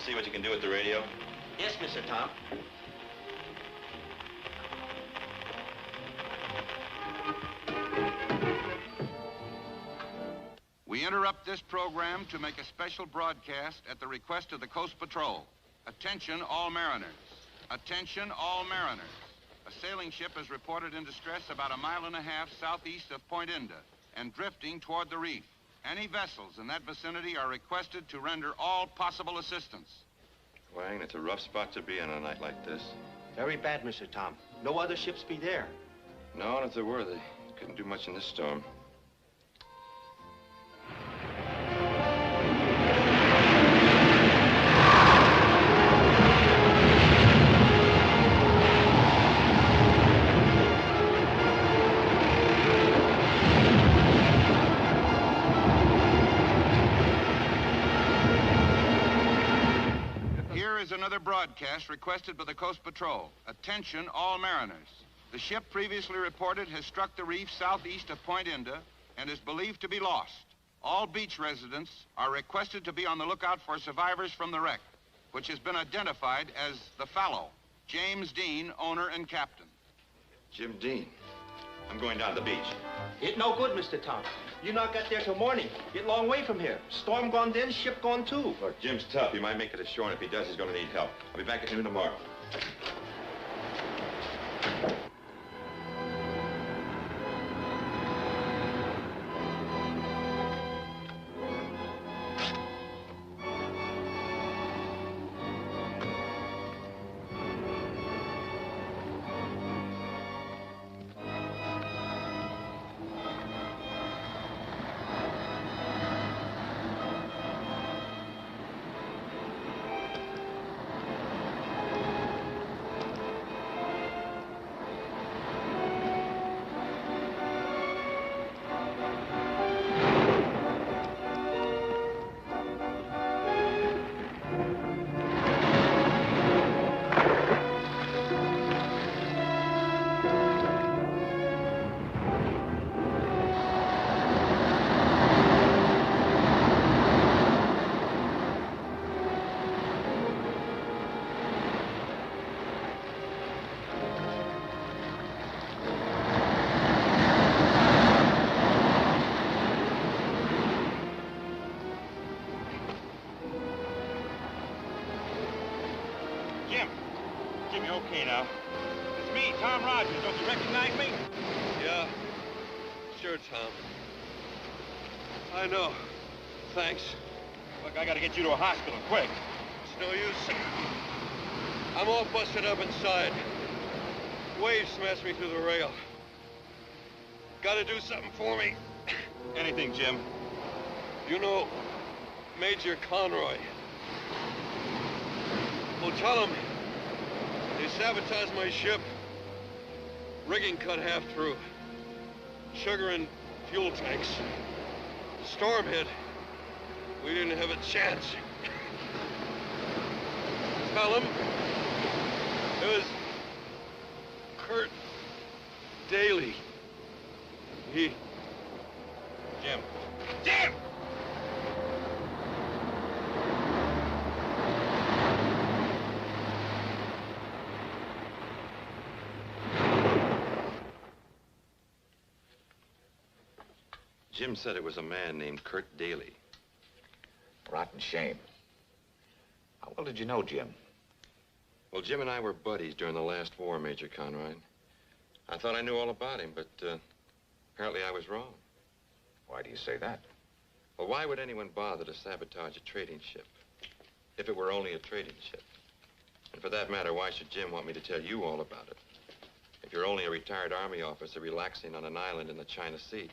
see what you can do with the radio? Yes, Mr. Tom. We interrupt this program to make a special broadcast at the request of the Coast Patrol. Attention, all mariners. Attention, all mariners. A sailing ship is reported in distress about 1.5 miles southeast of Point Inda and drifting toward the reef. Any vessels in that vicinity are requested to render all possible assistance. Wang, it's a rough spot to be in on a night like this. Very bad, Mr. Tom. No other ships be there. No, and if there were, they couldn't do much in this storm. Another broadcast requested by the Coast Patrol. Attention, all mariners. The ship previously reported has struck the reef southeast of Point Inda and is believed to be lost. All beach residents are requested to be on the lookout for survivors from the wreck, which has been identified as the Fallow. James Dean, owner and captain. Jim Dean. I'm going down to the beach. It no good, Mr. Tom. You not get there till morning. Get long way from here. Storm gone then, ship gone too. Look, Jim's tough. He might make it ashore, and if he does, he's going to need help. I'll be back at noon tomorrow. Jimmy, okay now. It's me, Tom Rogers. Don't you recognize me? Yeah. Sure, Tom. I know. Thanks. Look, I gotta get you to a hospital, quick. It's no use. I'm all busted up inside. Waves smashed me through the rail. Gotta do something for me. Anything, Jim. You know Major Conroy. Well, tell him they sabotaged my ship. Rigging cut half through. Sugar and fuel tanks. The storm hit. We didn't have a chance. Tell him it was Kurt Daly. He... Jim. Jim! Jim said it was a man named Kurt Daly. Rotten shame. How well did you know Jim? Well, Jim and I were buddies during the last war, Major Conroy. I thought I knew all about him, but apparently I was wrong. Why do you say that? Well, why would anyone bother to sabotage a trading ship if it were only a trading ship? And for that matter, why should Jim want me to tell you all about it if you're only a retired Army officer relaxing on an island in the China Seas?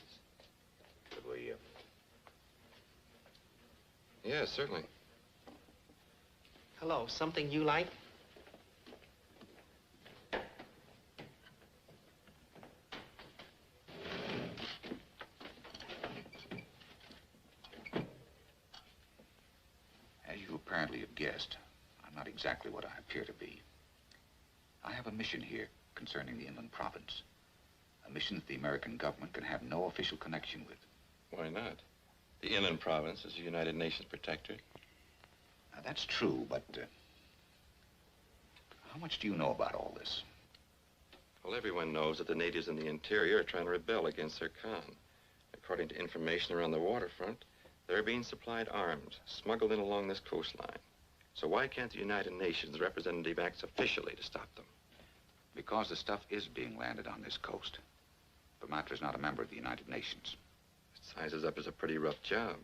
Could we, Yeah, certainly. Hello, something you like? As you apparently have guessed, I'm not exactly what I appear to be. I have a mission here concerning the inland province. A mission that the American government can have no official connection with. Why not? The inland province is a United Nations protectorate. Now, that's true, but how much do you know about all this? Well, everyone knows that the natives in the interior are trying to rebel against their Khan. According to information around the waterfront, they're being supplied arms, smuggled in along this coastline. So why can't the United Nations representative act officially to stop them? Because the stuff is being landed on this coast. Bamatra's not a member of the United Nations. It sizes up as a pretty rough job.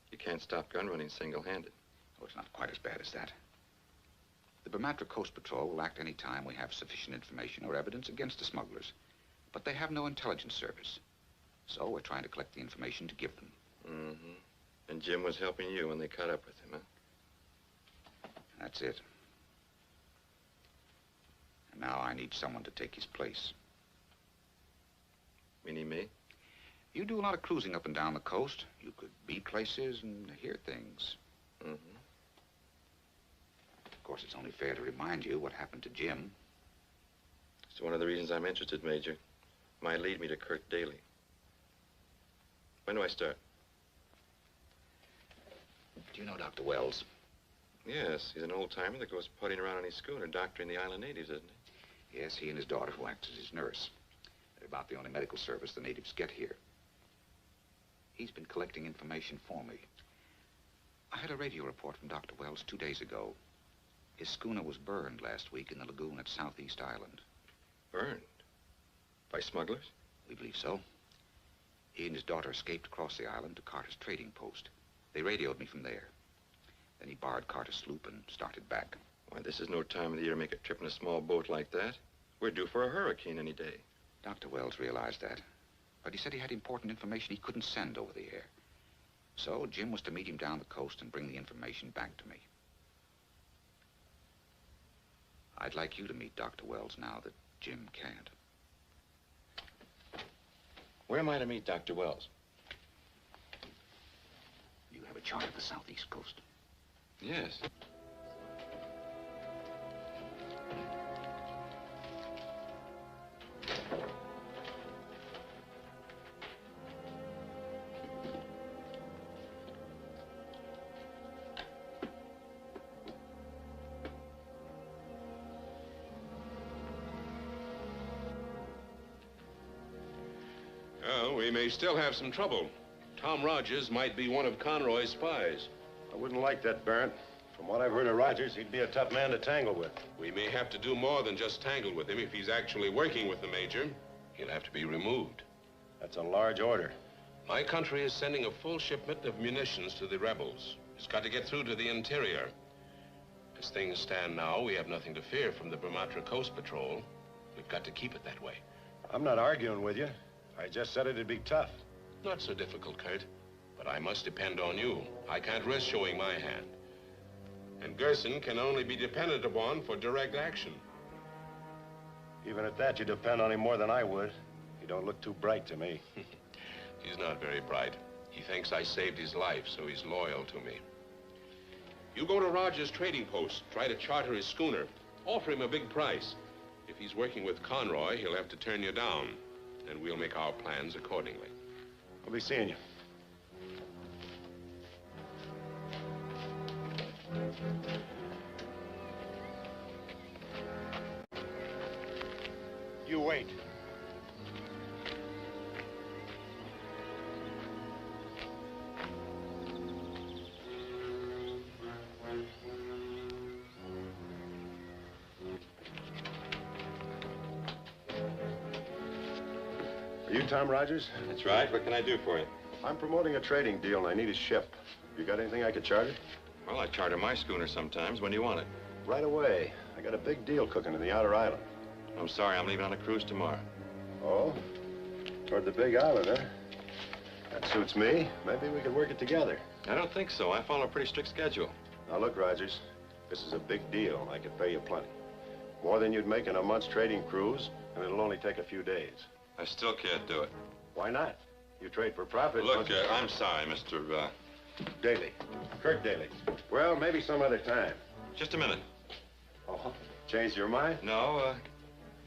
You can't stop gun running single-handed. Oh, it's not quite as bad as that. The Bamatra Coast Patrol will act any time we have sufficient information or evidence against the smugglers. But they have no intelligence service. So we're trying to collect the information to give them. Mm-hmm. And Jim was helping you when they caught up with him, huh? That's it. And now I need someone to take his place. Meaning me? You do a lot of cruising up and down the coast. You could be places and hear things. Mm-hmm. Of course, it's only fair to remind you what happened to Jim. It's one of the reasons I'm interested, Major. Might lead me to Kurt Daly. When do I start? Do you know Dr. Wells? Yes, he's an old-timer that goes putting around on his schooner, doctoring the island natives, isn't he? Yes, he and his daughter, who acts as his nurse. They're about the only medical service the natives get here. He's been collecting information for me. I had a radio report from Dr. Wells 2 days ago. His schooner was burned last week in the lagoon at Southeast Island. Burned? By smugglers? We believe so. He and his daughter escaped across the island to Carter's trading post. They radioed me from there. Then he borrowed Carter's sloop and started back. Why, this is no time of the year to make a trip in a small boat like that. We're due for a hurricane any day. Dr. Wells realized that. But he said he had important information he couldn't send over the air. So Jim was to meet him down the coast and bring the information back to me. I'd like you to meet Dr. Wells now that Jim can't. Where am I to meet Dr. Wells? You have a chart of the southeast coast? Yes. Well, we may still have some trouble. Tom Rogers might be one of Conroy's spies. I wouldn't like that, Barrett. From what I've heard of Rogers, he'd be a tough man to tangle with. We may have to do more than just tangle with him. If he's actually working with the Major, he'll have to be removed. That's a large order. My country is sending a full shipment of munitions to the rebels. It's got to get through to the interior. As things stand now, we have nothing to fear from the Bamatra Coast Patrol. We've got to keep it that way. I'm not arguing with you. I just said it'd be tough. Not so difficult, Kurt. But I must depend on you. I can't risk showing my hand. And Gerson can only be depended upon for direct action. Even at that, you depend on him more than I would. He don't look too bright to me. He's not very bright. He thinks I saved his life, so he's loyal to me. You go to Rogers' trading post, try to charter his schooner. Offer him a big price. If he's working with Conroy, he'll have to turn you down. And we'll make our plans accordingly. I'll be seeing you. You wait. Are you Tom Rogers? That's right. What can I do for you? I'm promoting a trading deal and I need a ship. You got anything I could charter? Well, I charter my schooner sometimes. When do you want it? Right away. I got a big deal cooking in the outer island. I'm sorry, I'm leaving on a cruise tomorrow. Oh? Toward the big island, huh? That suits me. Maybe we could work it together. I don't think so. I follow a pretty strict schedule. Now, look, Rogers. This is a big deal. I could pay you plenty. More than you'd make in a month's trading cruise, and it'll only take a few days. I still can't do it. Why not? You trade for profit. Look, I'm sorry, Mr. Daly. Kurt Daly. Well, maybe some other time. Just a minute. Oh? Changed your mind? No, a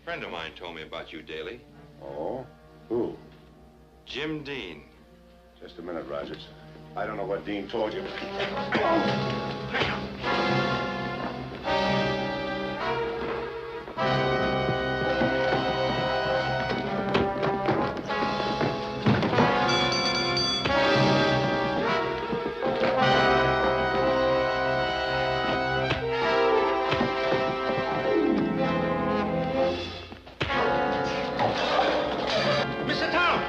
friend of mine told me about you, Daly. Oh? Who? Jim Dean. Just a minute, Rogers. I don't know what Dean told you. Mr. Tom!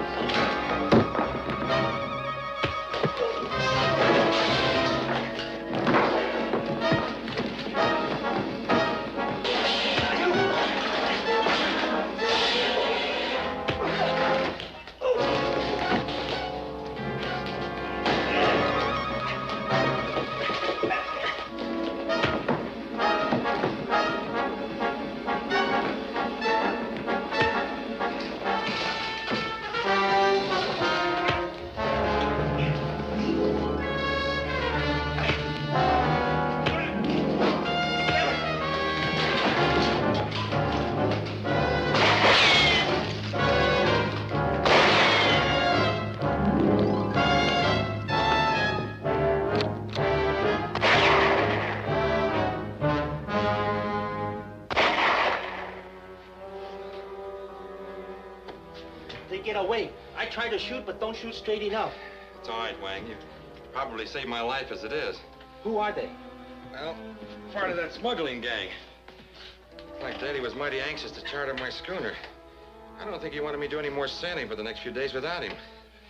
They get away. I try to shoot, but don't shoot straight enough. It's all right, Wang. You probably saved my life as it is. Who are they? Well, part of that smuggling gang. Like Daddy was mighty anxious to charter my schooner. I don't think he wanted me to do any more sailing for the next few days without him.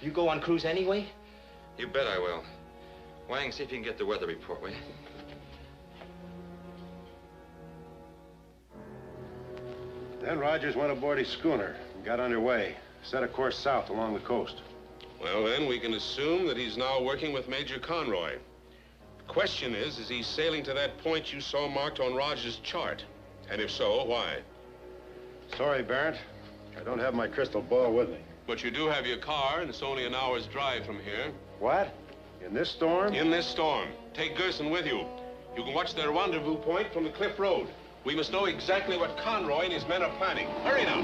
You go on cruise anyway? You bet I will. Wang, see if you can get the weather report, will you? Then Rogers went aboard his schooner and got underway. Set a course south along the coast. Well, then, we can assume that he's now working with Major Conroy. The question is he sailing to that point you saw marked on Rogers' chart? And if so, why? Sorry, Barrett. I don't have my crystal ball with me. But you do have your car, and it's only an hour's drive from here. What? In this storm? In this storm. Take Gerson with you. You can watch their rendezvous point from the cliff road. We must know exactly what Conroy and his men are planning. Hurry now.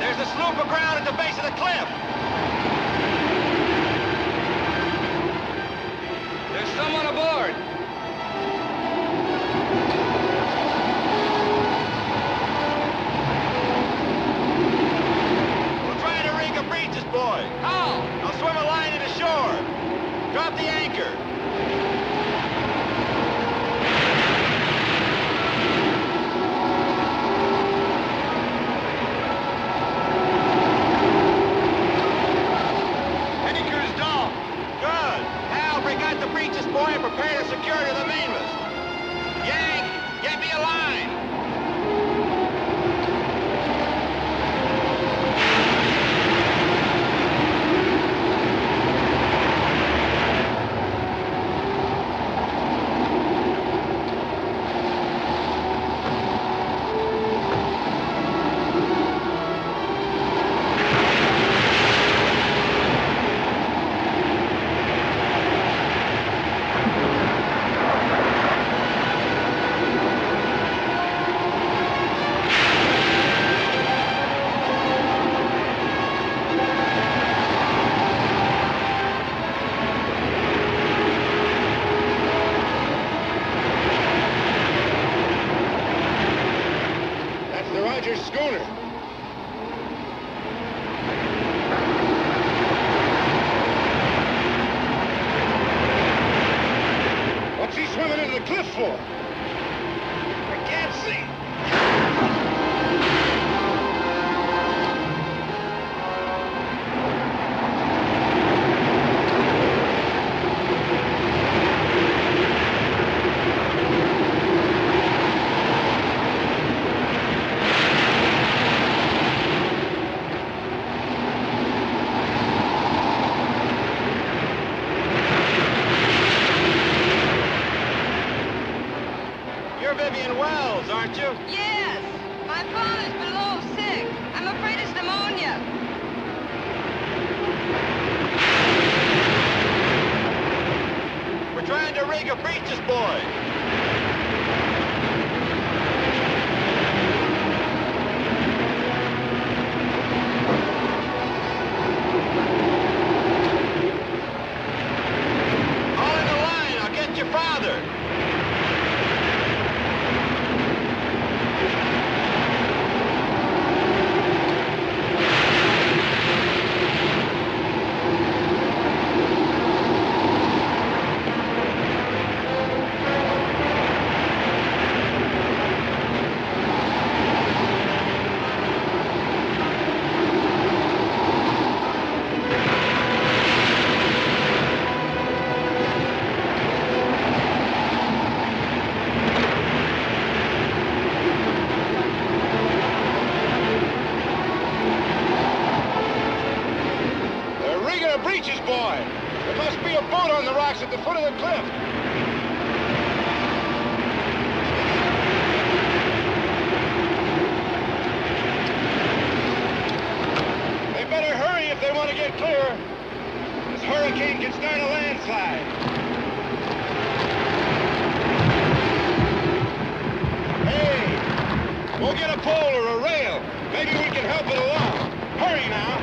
There's a sloop aground at the base of the cliff. There's someone aboard. We'll try to rig a breach, boy. How? I'll swim a line in ashore. Drop the anchor. Boy, and prepare to secure to the mainmast. Yank, get me a line. Schooner. What's he swimming into the cliff for? I can't see. Vivian Wells, aren't you? Yes. My father's below sick. I'm afraid it's pneumonia. rig a breeches boy. All in the line. I'll get your father. Breeches boy. There must be a boat on the rocks at the foot of the cliff. They better hurry if they want to get clear. This hurricane can start a landslide. Hey, we'll get a pole or a rail. Maybe we can help it along. Hurry now.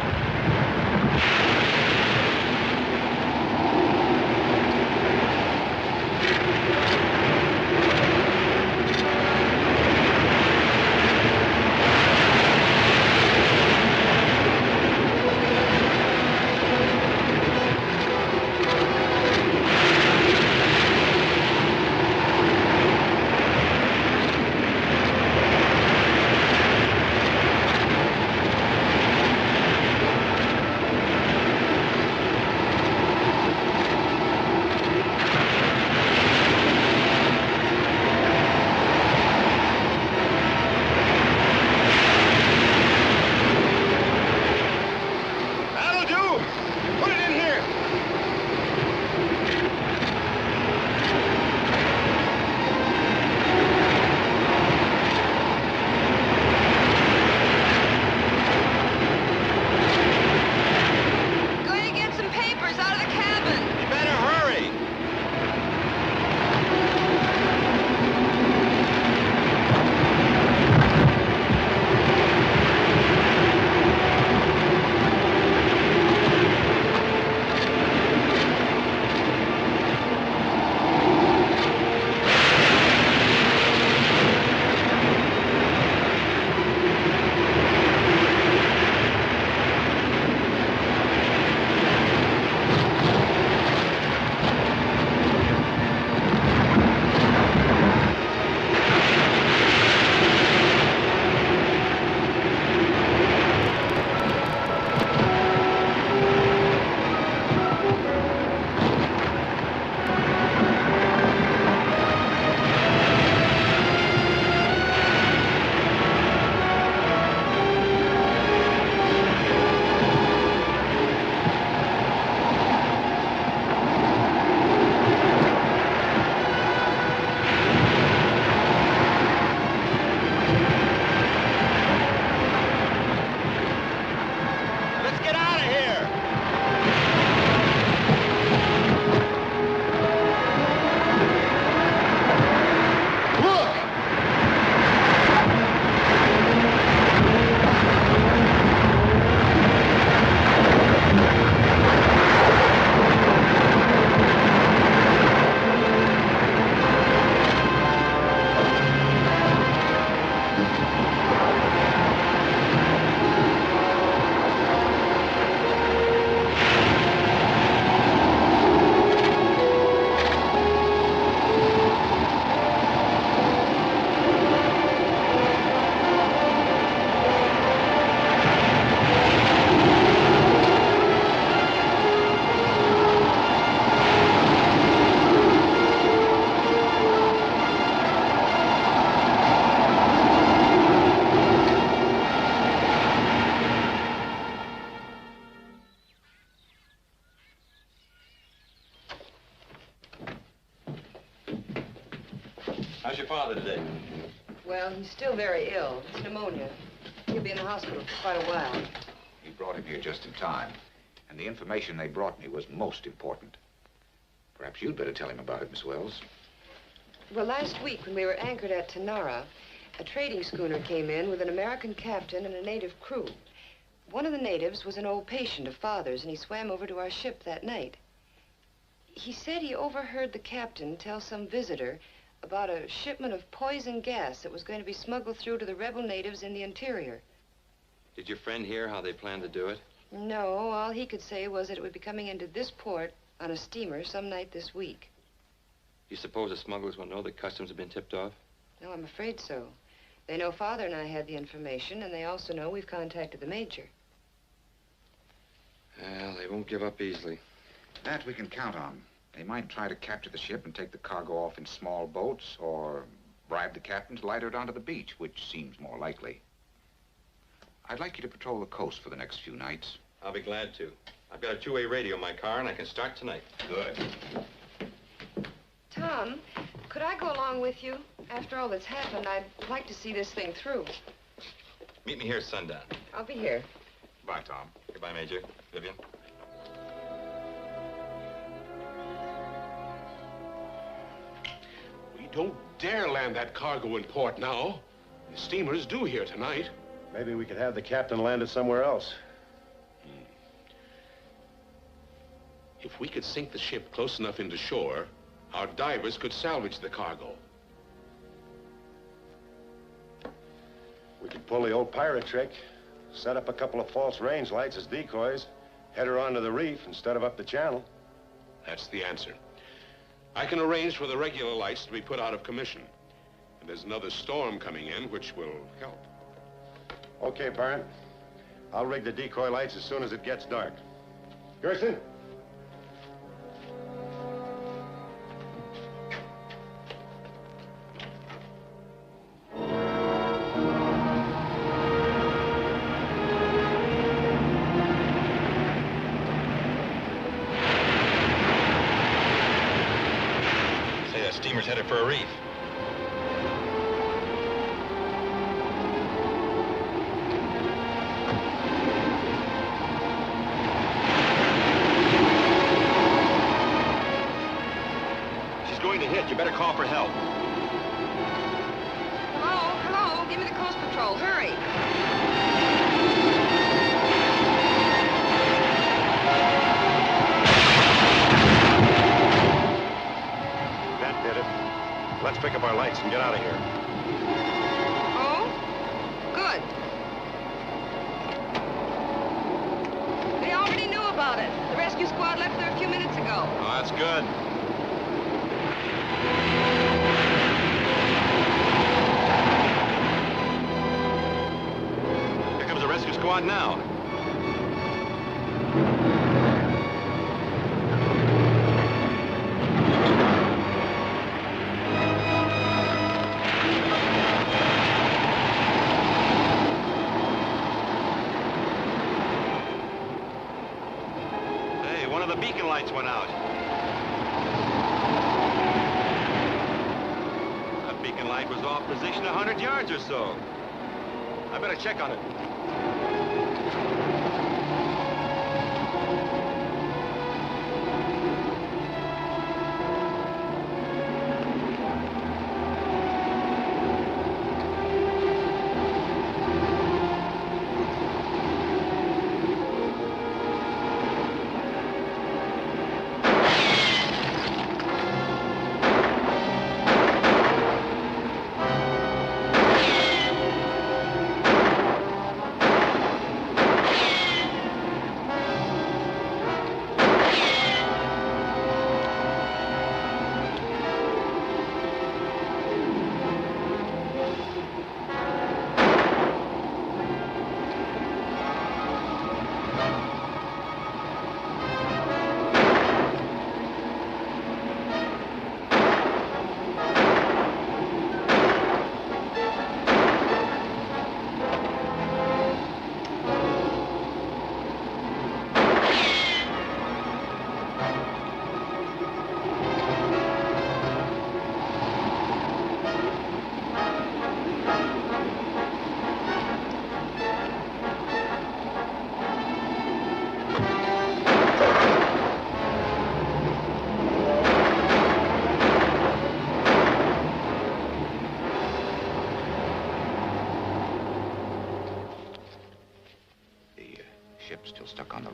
How's your father today? Well, he's still very ill. It's pneumonia. He'll be in the hospital for quite a while. You brought him here just in time. And the information they brought me was most important. Perhaps you'd better tell him about it, Miss Wells. Well, last week when we were anchored at Tanara, a trading schooner came in with an American captain and a native crew. One of the natives was an old patient of Father's, and he swam over to our ship that night. He said he overheard the captain tell some visitor about a shipment of poison gas that was going to be smuggled through to the rebel natives in the interior. Did your friend hear how they planned to do it? No, all he could say was that it would be coming into this port on a steamer some night this week. You suppose the smugglers will know that customs have been tipped off? No, I'm afraid so. They know Father and I had the information, and they also know we've contacted the Major. Well, they won't give up easily. That we can count on. They might try to capture the ship and take the cargo off in small boats, or bribe the captain to lighter it onto the beach, which seems more likely. I'd like you to patrol the coast for the next few nights. I'll be glad to. I've got a two-way radio in my car, and I can start tonight. Good. Tom, could I go along with you? After all that's happened, I'd like to see this thing through. Meet me here at sundown. I'll be here. Bye, Tom. Goodbye, Major. Vivian. We don't dare land that cargo in port now. The steamer's due here tonight. Maybe we could have the captain land it somewhere else. If we could sink the ship close enough into shore, our divers could salvage the cargo. We could pull the old pirate trick, set up a couple of false range lights as decoys, head her onto the reef instead of up the channel. That's the answer. I can arrange for the regular lights to be put out of commission. And there's another storm coming in, which will help. Okay, Barn. I'll rig the decoy lights as soon as it gets dark. Gerson? Say, that steamer's headed for a reef. You better call for help. Hello? Hello? Give me the Coast Patrol. Hurry. That did it. Let's pick up our lights and get out of here. Oh? Good. They already knew about it. The rescue squad left there a few minutes ago. Oh, that's good. Here comes the rescue squad now. Hey, one of the beacon lights went out. Beacon light was off position 100 yards or so. I better check on it.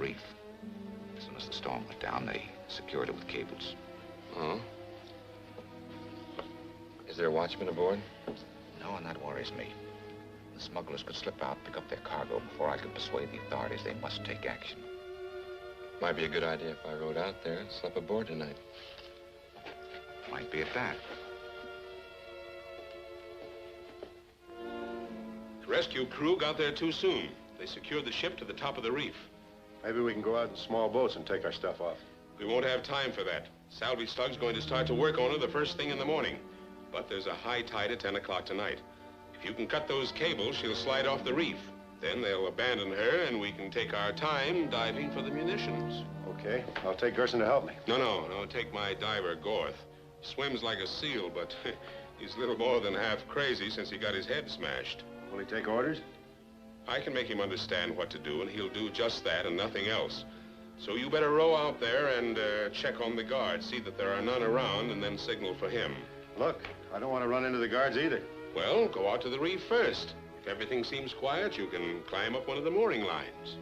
reef. As soon as the storm went down, they secured it with cables. Oh? Is there a watchman aboard? No, and that worries me. The smugglers could slip out, pick up their cargo before I could persuade the authorities they must take action. Might be a good idea if I rode out there and slept aboard tonight. Might be at that. The rescue crew got there too soon. They secured the ship to the top of the reef. Maybe we can go out in small boats and take our stuff off. We won't have time for that. Salvage Slug's going to start to work on her the first thing in the morning. But there's a high tide at 10 o'clock tonight. If you can cut those cables, she'll slide off the reef. Then they'll abandon her, and we can take our time diving for the munitions. Okay, I'll take Gerson to help me. No, take my diver, Gorth. Swims like a seal, but he's little more than half crazy since he got his head smashed. Will he take orders? I can make him understand what to do, and he'll do just that and nothing else. So you better row out there and check on the guards, see that there are none around, and then signal for him. Look, I don't want to run into the guards either. Well, go out to the reef first. If everything seems quiet, you can climb up one of the mooring lines.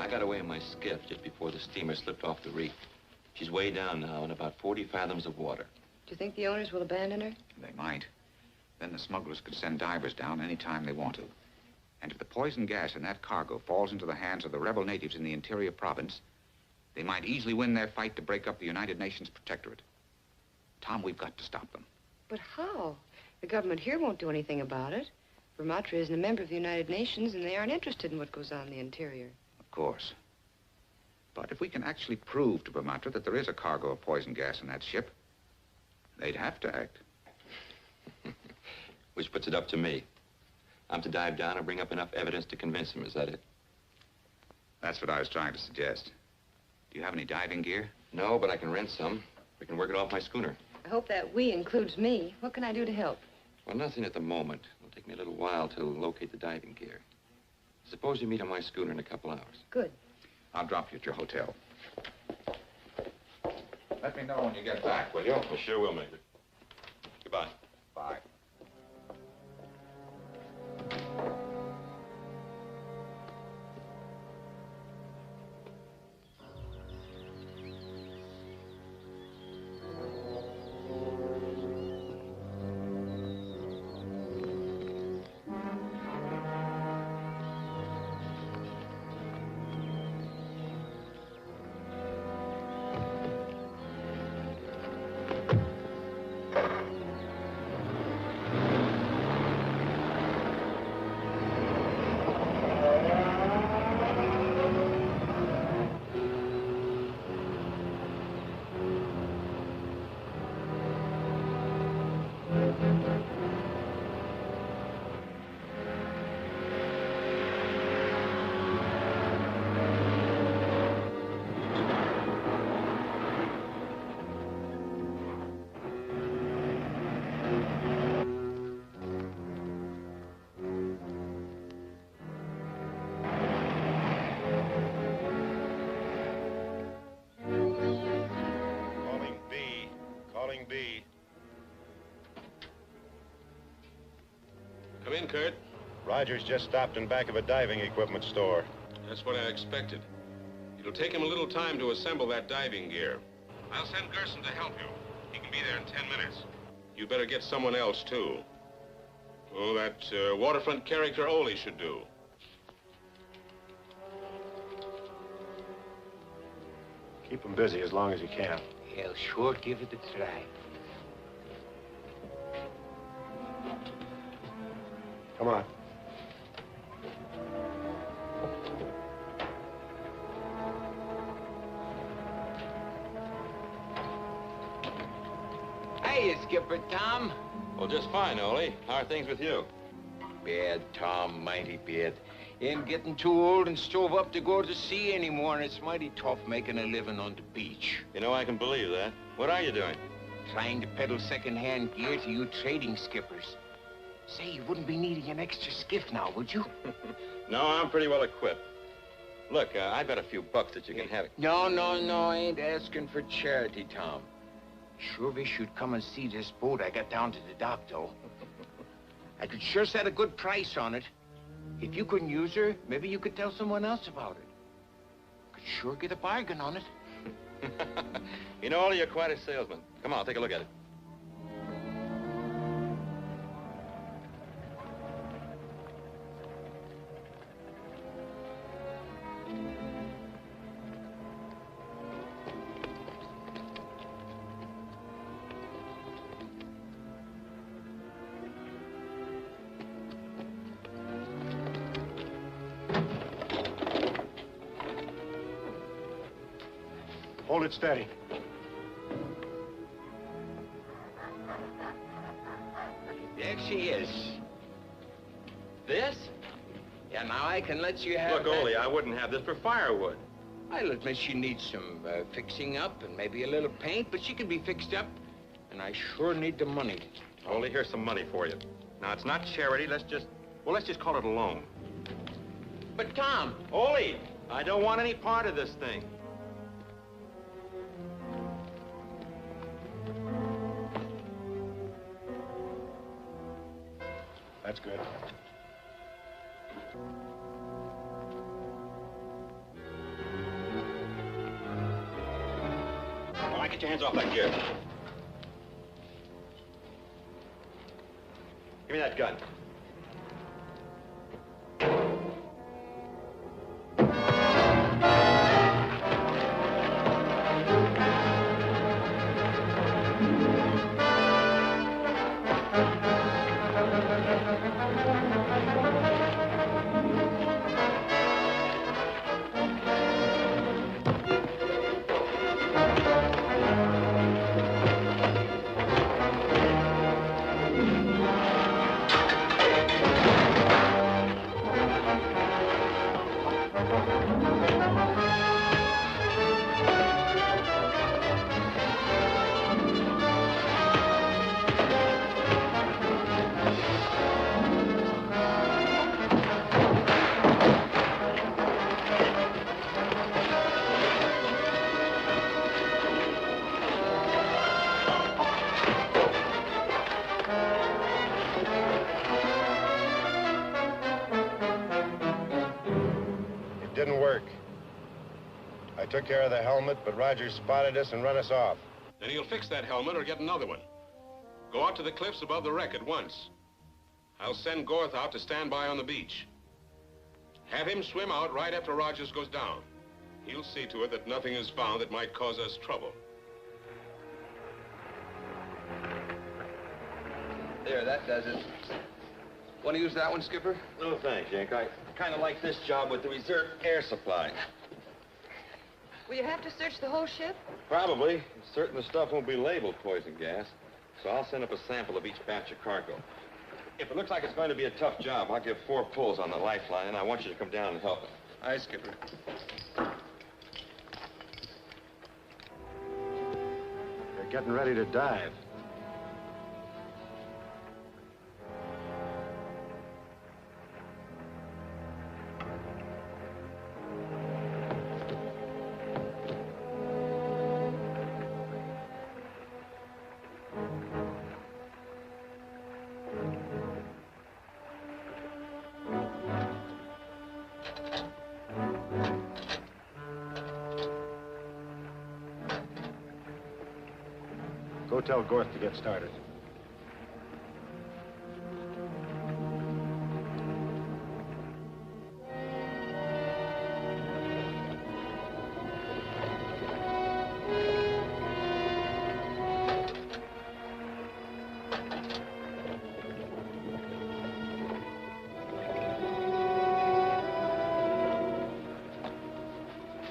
I got away in my skiff just before the steamer slipped off the reef. She's way down now in about 40 fathoms of water. Do you think the owners will abandon her? They might. Then the smugglers could send divers down any time they want to. And if the poison gas in that cargo falls into the hands of the rebel natives in the interior province, they might easily win their fight to break up the United Nations Protectorate. Tom, we've got to stop them. But how? The government here won't do anything about it. Vermatra isn't a member of the United Nations, and they aren't interested in what goes on in the interior. Of course. But if we can actually prove to Vermatra that there is a cargo of poison gas in that ship, they'd have to act. Which puts it up to me. I'm to dive down and bring up enough evidence to convince him, is that it? That's what I was trying to suggest. Do you have any diving gear? No, but I can rent some. We can work it off my schooner. I hope that we includes me. What can I do to help? Well, nothing at the moment. It'll take me a little while to locate the diving gear. Suppose you meet on my schooner in a couple hours. Good. I'll drop you at your hotel. Let me know when you get back, will you? I sure will, Major. Goodbye. Bye. B. Come in, Kurt. Rogers just stopped in back of a diving equipment store. That's what I expected. It'll take him a little time to assemble that diving gear. I'll send Gerson to help you. He can be there in 10 minutes. You better get someone else, too. Oh, that waterfront character Ole should do. Keep him busy as long as you can. He'll sure give it a try. Come on. Hiya, Skipper Tom. Well, just fine, Ole. How are things with you? Bad, Tom, mighty bad. Ain't getting too old and stove up to go to sea anymore, and it's mighty tough making a living on the beach. You know, I can believe that. What are you doing? Trying to peddle second-hand gear to you trading skippers. Say, you wouldn't be needing an extra skiff now, would you? No, I'm pretty well equipped. Look, I bet a few bucks that you can have it. No, I ain't asking for charity, Tom. Sure wish you'd come and see this boat I got down to the dock, though. I could sure set a good price on it. If you couldn't use her, maybe you could tell someone else about it. Could sure get a bargain on it. You know, Ole, you're quite a salesman. Come on, take a look at it. Hold it steady. There she is. This? Yeah, now I can let you have Look, that. Ole, I wouldn't have this for firewood. I'll admit she needs some fixing up and maybe a little paint, but she can be fixed up. And I sure need the money. Ole, here's some money for you. Now, it's not charity. Let's just call it a loan. But, Tom... Ole, I don't want any part of this thing. That's good. your hands off that gear. Give me that gun. Didn't work. I took care of the helmet, but Rogers spotted us and run us off. Then he'll fix that helmet or get another one. Go out to the cliffs above the wreck at once. I'll send Gorth out to stand by on the beach. Have him swim out right after Rogers goes down. He'll see to it that nothing is found that might cause us trouble. There, that does it. Want to use that one, Skipper? No, thanks, Yank. I kind of like this job with the reserve air supply. Will you have to search the whole ship? Probably. Certain the stuff won't be labeled poison gas. So I'll send up a sample of each batch of cargo. If it looks like it's going to be a tough job, I'll give 4 pulls on the lifeline, and I want you to come down and help us. Aye, Skipper. They're getting ready to dive. Go tell Gorth to get started.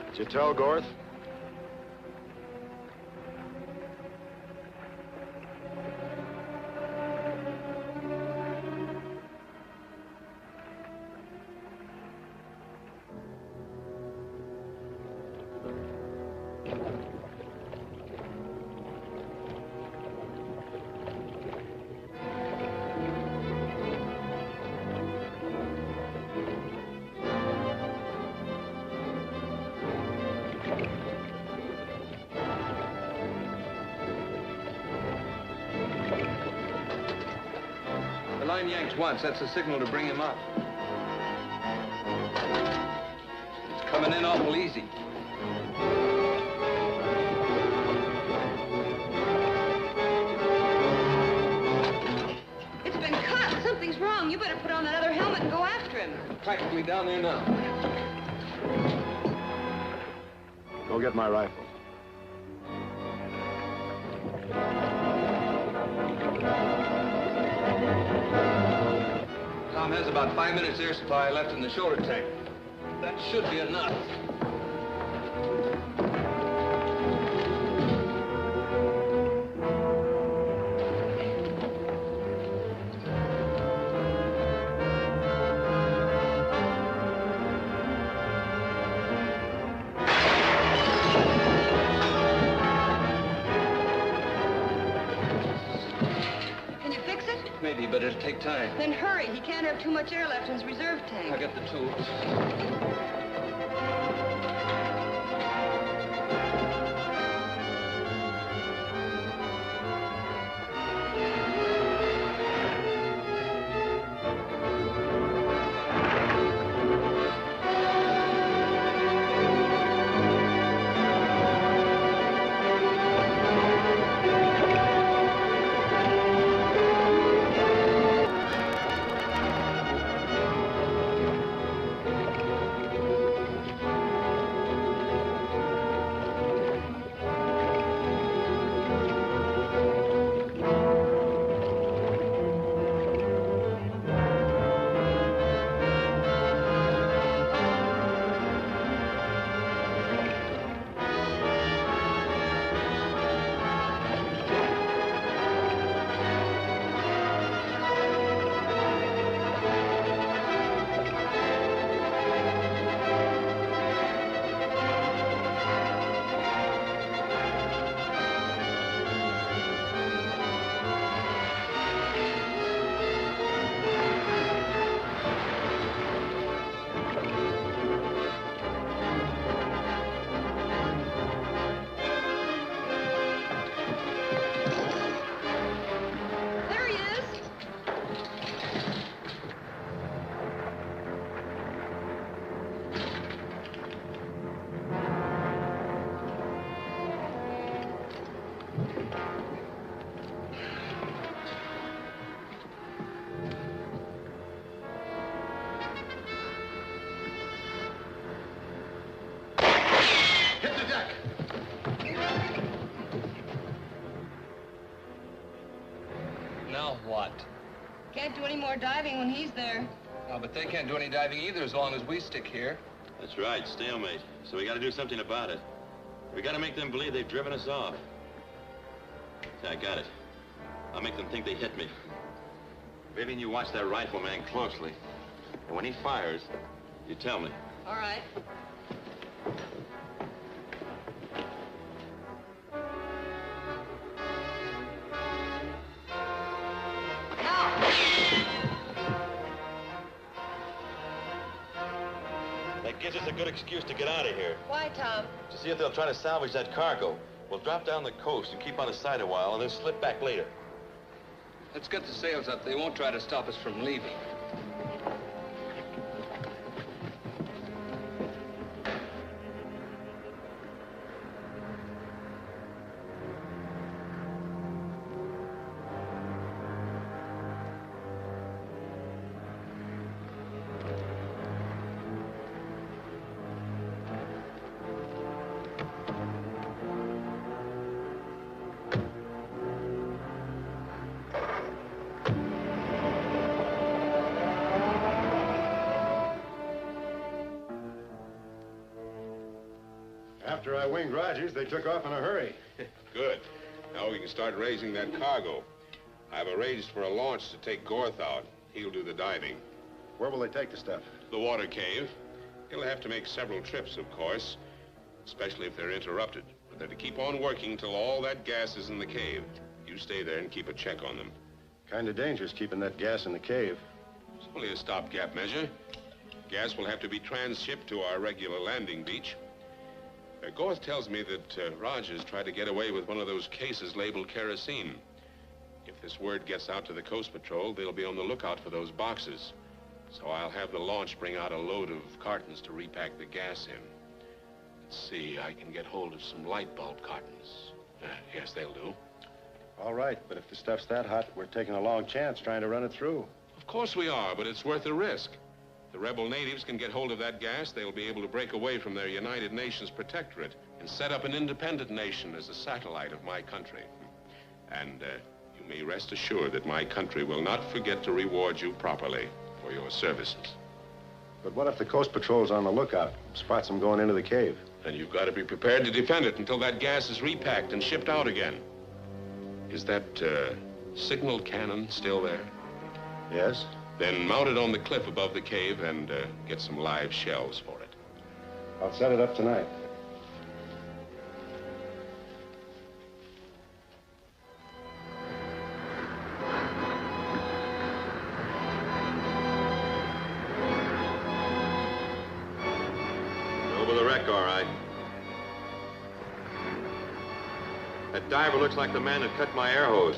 Did you tell Gorth? The line yanked once. That's a signal to bring him up. It's coming in awful easy. It's been cut. Something's wrong. You better put on that other helmet and go after him. Practically down there now. Go get my rifle. Tom has about 5 minutes air supply left in the shoulder tank. That should be enough. Maybe, but it'll take time. Then hurry. He can't have too much air left in his reserve tank. I got the tools. Now what? Can't do any more diving when he's there. Oh, but they can't do any diving either as long as we stick here. That's right, stalemate. So we got to do something about it. We got to make them believe they've driven us off. See, I got it. I'll make them think they hit me. Vivian, you watch that rifleman closely. And when he fires, you tell me. All right. That gives us a good excuse to get out of here. Why, Tom? To see if they'll try to salvage that cargo. We'll drop down the coast and keep on the side a while and then slip back later. Let's get the sails up. They won't try to stop us from leaving. After I winged Rogers, they took off in a hurry. Good. Now we can start raising that cargo. I've arranged for a launch to take Gorth out. He'll do the diving. Where will they take the stuff? The water cave. He'll have to make several trips, of course, especially if they're interrupted. But they're to keep on working till all that gas is in the cave. You stay there and keep a check on them. Kind of dangerous keeping that gas in the cave. It's only a stopgap measure. Gas will have to be transshipped to our regular landing beach. Gorth tells me that Rogers tried to get away with one of those cases labeled kerosene. If this word gets out to the Coast Patrol, they'll be on the lookout for those boxes. So I'll have the launch bring out a load of cartons to repack the gas in. Let's see, I can get hold of some light bulb cartons. Yes, they'll do. All right, but if the stuff's that hot, we're taking a long chance trying to run it through. Of course we are, but it's worth the risk. The rebel natives can get hold of that gas, they'll be able to break away from their United Nations protectorate and set up an independent nation as a satellite of my country. And you may rest assured that my country will not forget to reward you properly for your services. But what if the Coast Patrol's on the lookout, spots them going into the cave? Then you've got to be prepared to defend it until that gas is repacked and shipped out again. Is that signal cannon still there? Yes. Then mount it on the cliff above the cave and get some live shells for it. I'll set it up tonight. Over the wreck, all right. That diver looks like the man that cut my air hose.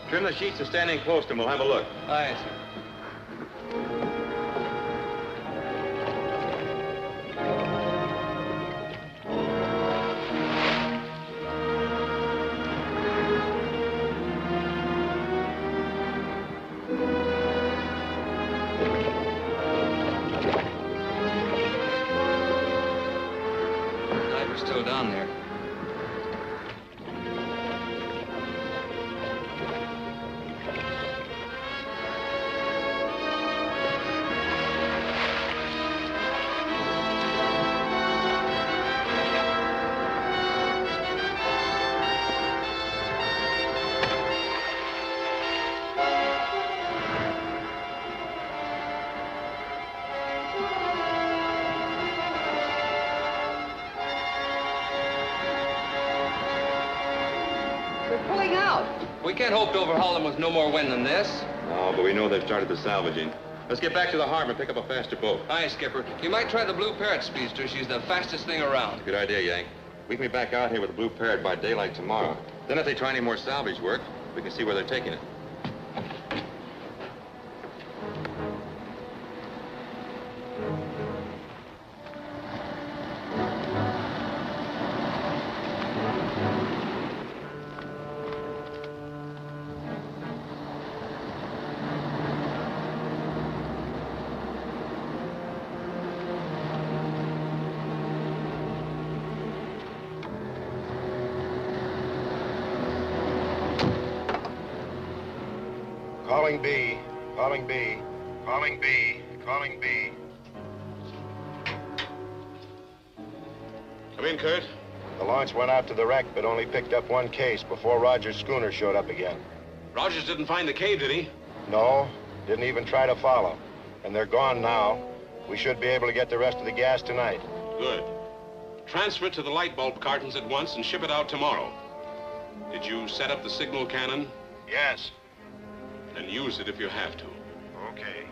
Trim the sheets and stand in close to him. We'll have a look. Aye, sir. Diver's still down there. We can't hope to overhaul them with no more wind than this. No, but we know they've started the salvaging. Let's get back to the harbor and pick up a faster boat. Aye, Skipper. You might try the Blue Parrot speedster. She's the fastest thing around. Good idea, Yank. We can be back out here with the Blue Parrot by daylight tomorrow. Then if they try any more salvage work, we can see where they're taking it. Calling B. Calling B. Calling B. Calling B. Come in, Kurt. The launch went out to the wreck, but only picked up one case before Rogers' schooner showed up again. Rogers didn't find the cave, did he? No, didn't even try to follow. And they're gone now. We should be able to get the rest of the gas tonight. Good. Transfer it to the light bulb cartons at once and ship it out tomorrow. Did you set up the signal cannon? Yes. Then use it if you have to. Okay.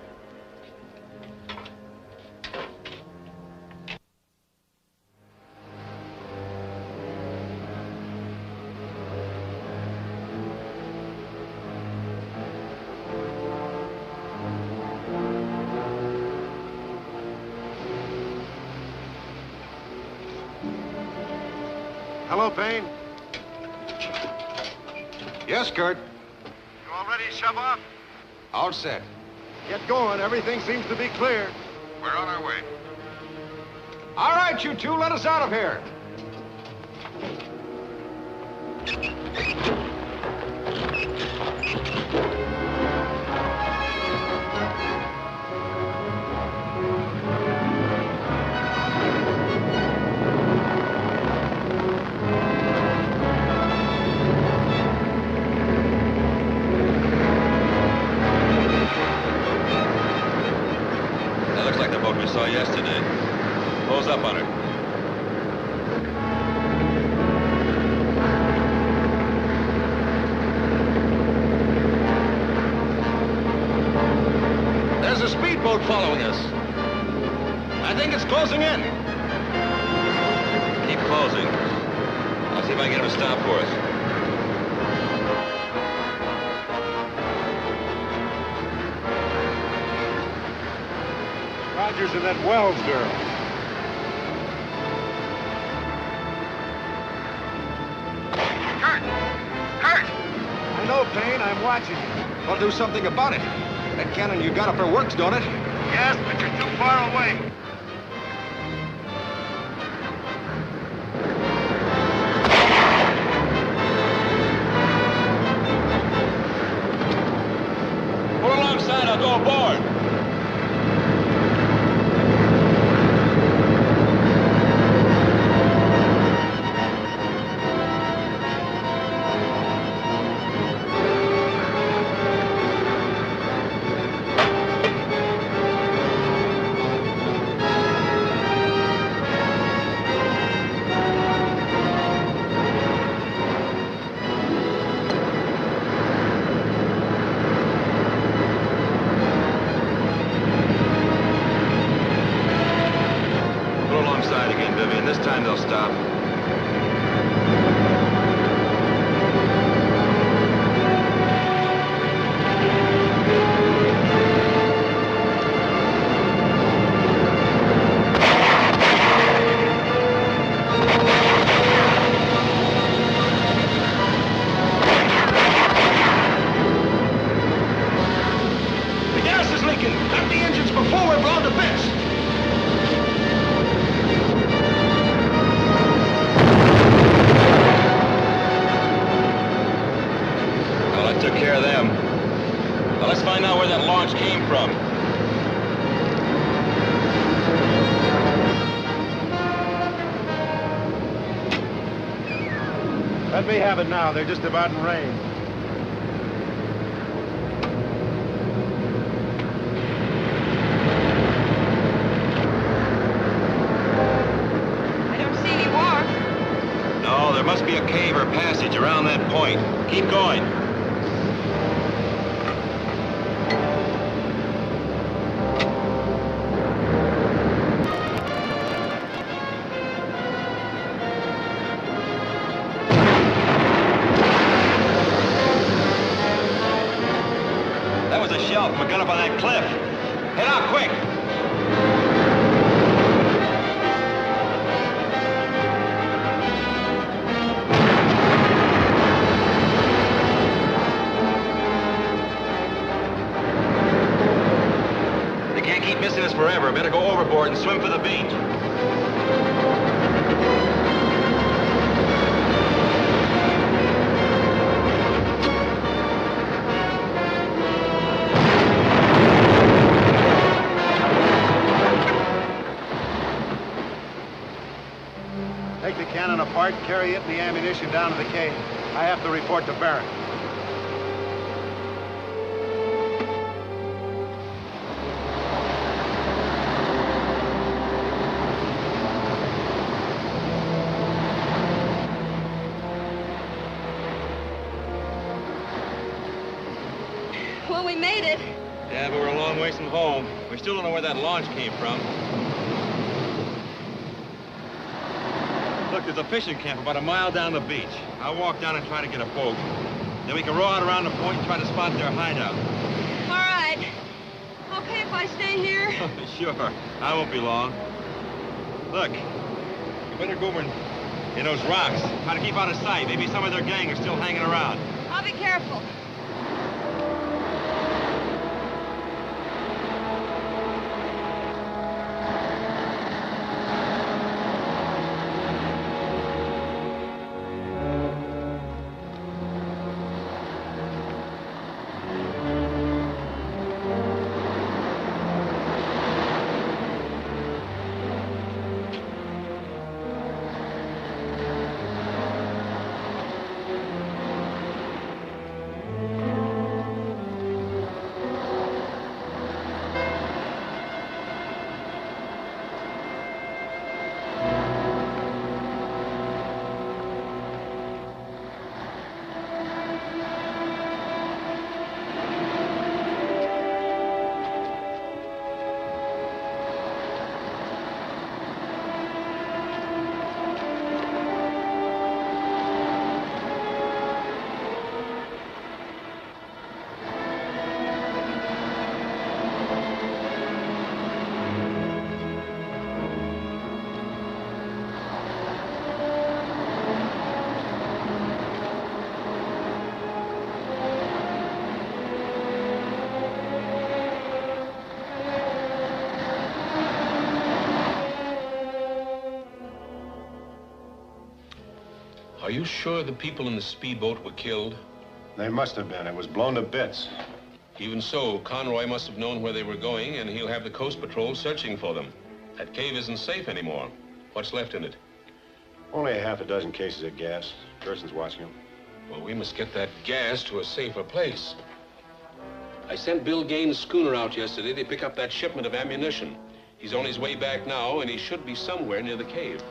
Hello, Payne. Yes, Kurt. You all ready to shove off? All set. Get going. Everything seems to be clear. We're on our way. All right, you two, let us out of here. That looks like the boat we saw yesterday. Close up on her. There's a speedboat following us. I think it's closing in. Keep closing. I'll see if I can get him to stop for us. Rogers and that Wells girl. Kurt! Kurt! I know, Payne. I'm watching you. We'll do something about it. That cannon you got up there works, don't it? Yes, but you're too far away. Pull alongside, I'll go aboard. Pull alongside again, Vivian. This time they'll stop. The gas is leaking. Cut the engines before we're blown to bits. Well, I took care of them. Now let's find out where that launch came from. Let me have it now. They're just about in range. I don't see any wharf. No, there must be a cave or passage around that point. Keep going. That was a shell from a gun up on that cliff. Head out quick. They can't keep missing us forever. Better go overboard and swim for the beach. cannon apart, carry it and the ammunition down to the cave. I have to report to Barrett. Well, we made it. Yeah, but we're a long ways from home. We still don't know where that launch came from. Look, there's a fishing camp about a mile down the beach. I'll walk down and try to get a boat. Then we can row out around the point and try to spot their hideout. All right. Okay if I stay here? Sure. I won't be long. Look, you better go over in those rocks. Try to keep out of sight. Maybe some of their gang are still hanging around. I'll be careful. Are you sure the people in the speedboat were killed? They must have been. It was blown to bits. Even so, Conroy must have known where they were going, and he'll have the Coast Patrol searching for them. That cave isn't safe anymore. What's left in it? Only a half a dozen cases of gas. Gerson's watching them. Well, we must get that gas to a safer place. I sent Bill Gaines' schooner out yesterday to pick up that shipment of ammunition. He's on his way back now, and he should be somewhere near the cave.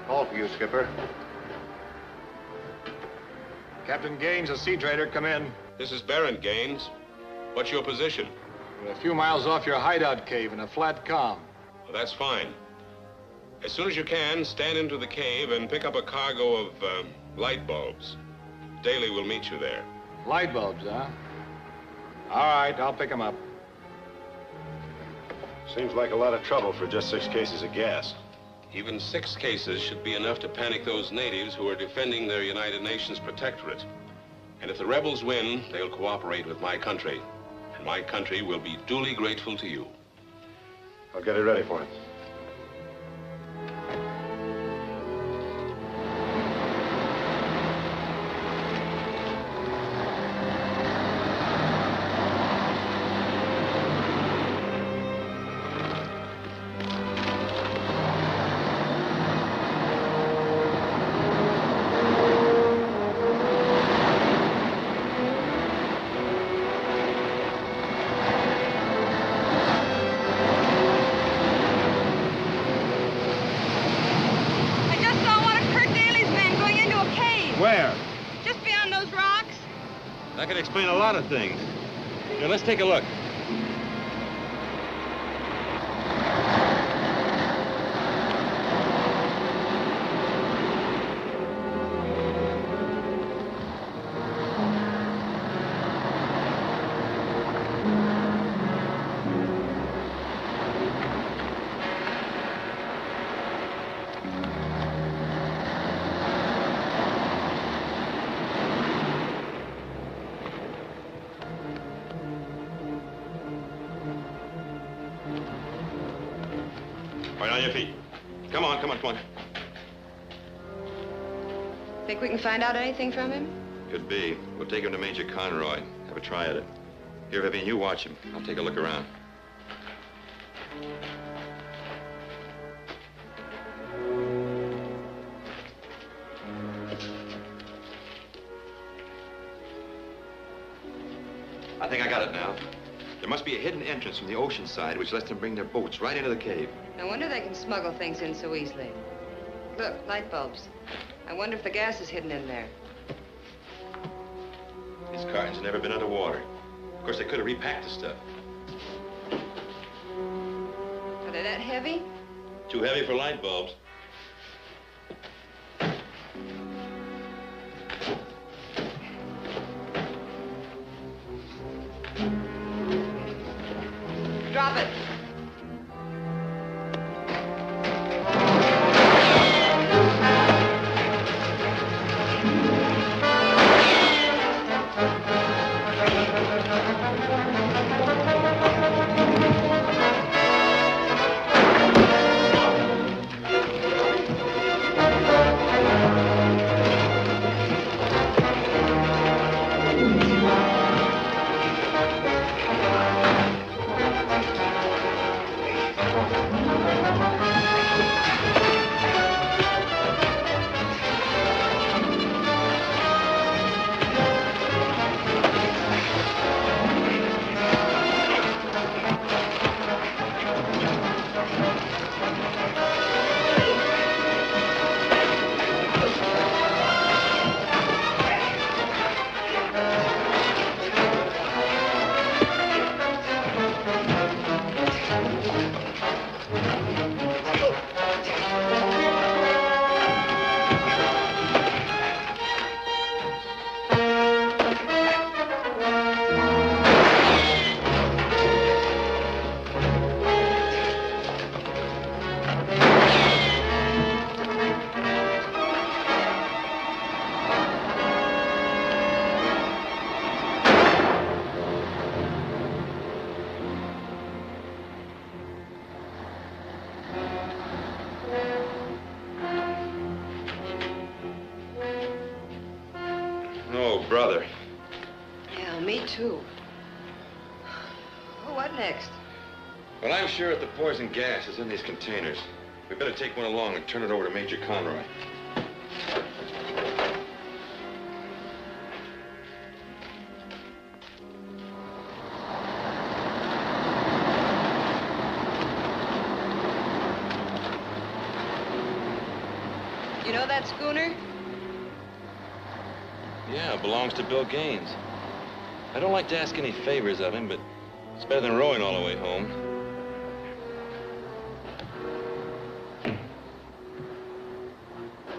All for you, Skipper. Captain Gaines, a sea trader, come in. This is Baron Gaines. What's your position? We're a few miles off your hideout cave in a flat calm. Well, that's fine. As soon as you can, stand into the cave and pick up a cargo of light bulbs. Daly will meet you there. Light bulbs, huh? All right, I'll pick them up. Seems like a lot of trouble for just 6 cases of gas. Even 6 cases should be enough to panic those natives who are defending their United Nations protectorate. And if the rebels win, they'll cooperate with my country. And my country will be duly grateful to you. I'll get it ready for him. Where? Just beyond those rocks. That could explain a lot of things. Here, let's take a look. All right, on your feet. Come on, come on, come on. Think we can find out anything from him? Could be. We'll take him to Major Conroy. Have a try at it. Here, Vivian, you watch him. I'll take a look around. I think I got it now. There must be a hidden entrance from the ocean side which lets them bring their boats right into the cave. No wonder they can smuggle things in so easily. Look, light bulbs. I wonder if the gas is hidden in there. These cartons have never been underwater. Of course, they could have repacked the stuff. Are they that heavy? Too heavy for light bulbs. Drop it. Oh, brother. Yeah, me too. Well, what next? Well, I'm sure that the poison gas is in these containers. We better take one along and turn it over to Major Conroy. You know that schooner? Yeah, it belongs to Bill Gaines. I don't like to ask any favors of him, but it's better than rowing all the way home.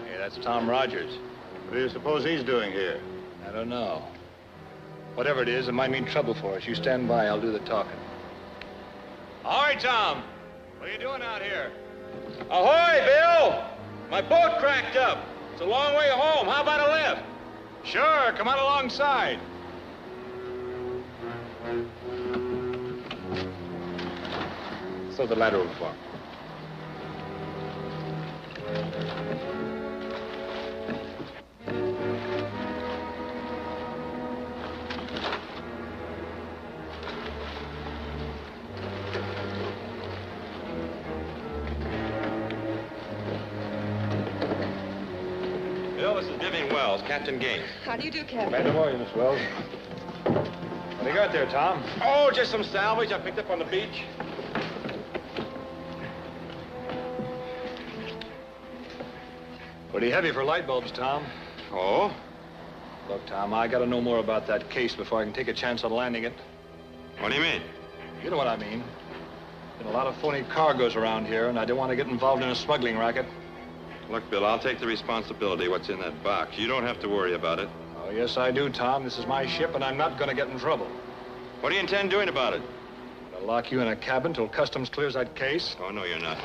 Hey, that's Tom Rogers. What do you suppose he's doing here? I don't know. Whatever it is, it might mean trouble for us. You stand by, I'll do the talking. Ahoy, Tom. What are you doing out here? Ahoy, Bill! My boat cracked up. It's a long way home. How about a lift? Sure, come on alongside. Throw the ladder over for him. Bill, this is Vivian Wells, Captain Gaines. How do you do, Captain? Glad to know you, Miss Wells. What do you got there, Tom? Oh, just some salvage I picked up on the beach. Pretty heavy for light bulbs, Tom. Oh? Look, Tom, I gotta know more about that case before I can take a chance on landing it. What do you mean? You know what I mean. Been a lot of phony cargoes around here, and I don't want to get involved in a smuggling racket. Look, Bill, I'll take the responsibility what's in that box. You don't have to worry about it. Oh, yes, I do, Tom. This is my ship, and I'm not gonna get in trouble. What do you intend doing about it? I'll lock you in a cabin till Customs clears that case. Oh, no, you're not.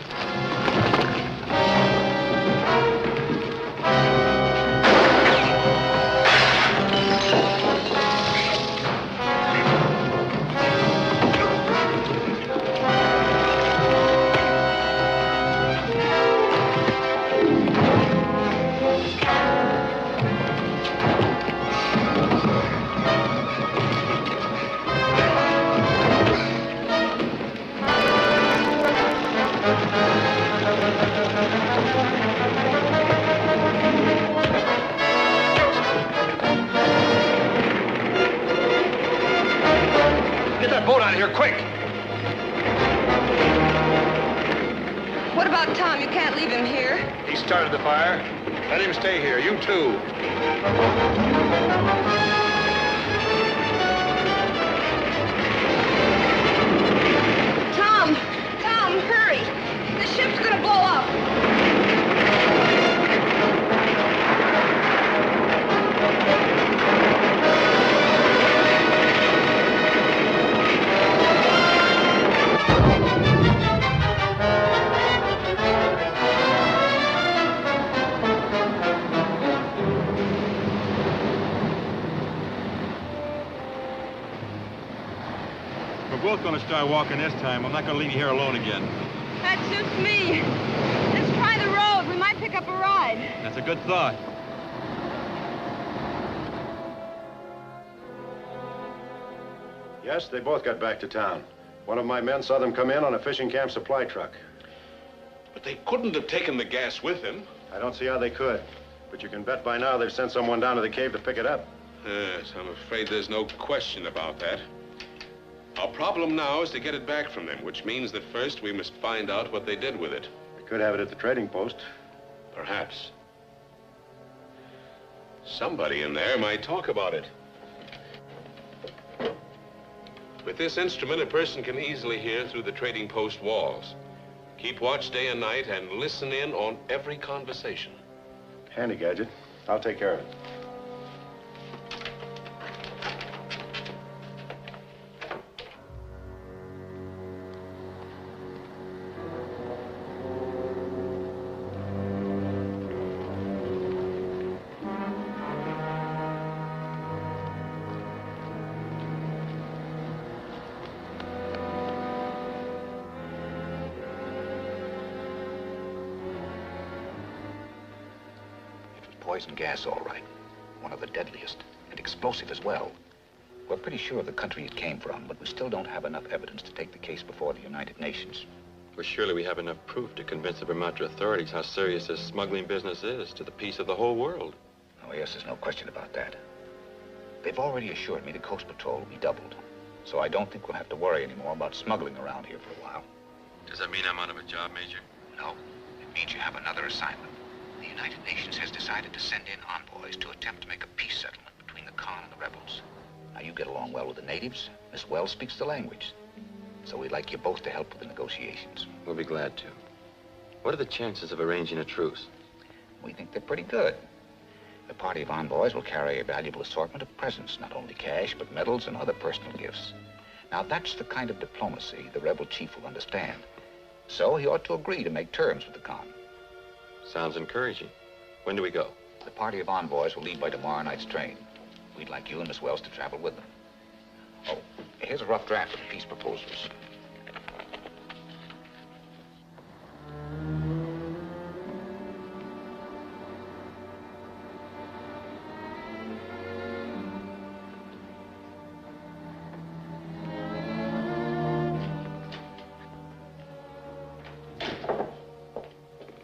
here, quick! What about Tom? You can't leave him here. He started the fire. Let him stay here. You too. Tom, hurry. The ship's gonna blow up. We're both going to start walking this time. I'm not going to leave you here alone again. That suits me. Let's try the road. We might pick up a ride. That's a good thought. Yes, they both got back to town. One of my men saw them come in on a fishing camp supply truck. But they couldn't have taken the gas with them. I don't see how they could. But you can bet by now they've sent someone down to the cave to pick it up. Yes, I'm afraid there's no question about that. Our problem now is to get it back from them, which means that first we must find out what they did with it. They could have it at the trading post. Perhaps. Somebody in there might talk about it. With this instrument, a person can easily hear through the trading post walls. Keep watch day and night and listen in on every conversation. Handy gadget. I'll take care of it. Poison gas, all right. One of the deadliest, and explosive as well. We're pretty sure of the country it came from, but we still don't have enough evidence to take the case before the United Nations. Well, surely we have enough proof to convince the Vermont authorities how serious this smuggling business is to the peace of the whole world. Oh, yes, there's no question about that. They've already assured me the Coast Patrol will be doubled, so I don't think we'll have to worry anymore about smuggling around here for a while. Does that mean I'm out of a job, Major? No, it means you have another assignment. The United Nations has decided to send in envoys to attempt to make a peace settlement between the Khan and the rebels. Now, you get along well with the natives. Miss Wells speaks the language. So we'd like you both to help with the negotiations. We'll be glad to. What are the chances of arranging a truce? We think they're pretty good. The party of envoys will carry a valuable assortment of presents, not only cash, but medals and other personal gifts. Now, that's the kind of diplomacy the rebel chief will understand. So he ought to agree to make terms with the Khan. Sounds encouraging. When do we go? The party of envoys will leave by tomorrow night's train. We'd like you and Miss Wells to travel with them. Oh, here's a rough draft of the peace proposals.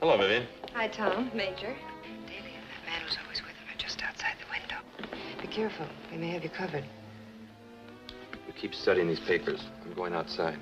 Hello, Vivian. Hi, Tom. Major. Davy and that man who's always with him are just outside the window. Be careful. They may have you covered. You keep studying these papers. I'm going outside.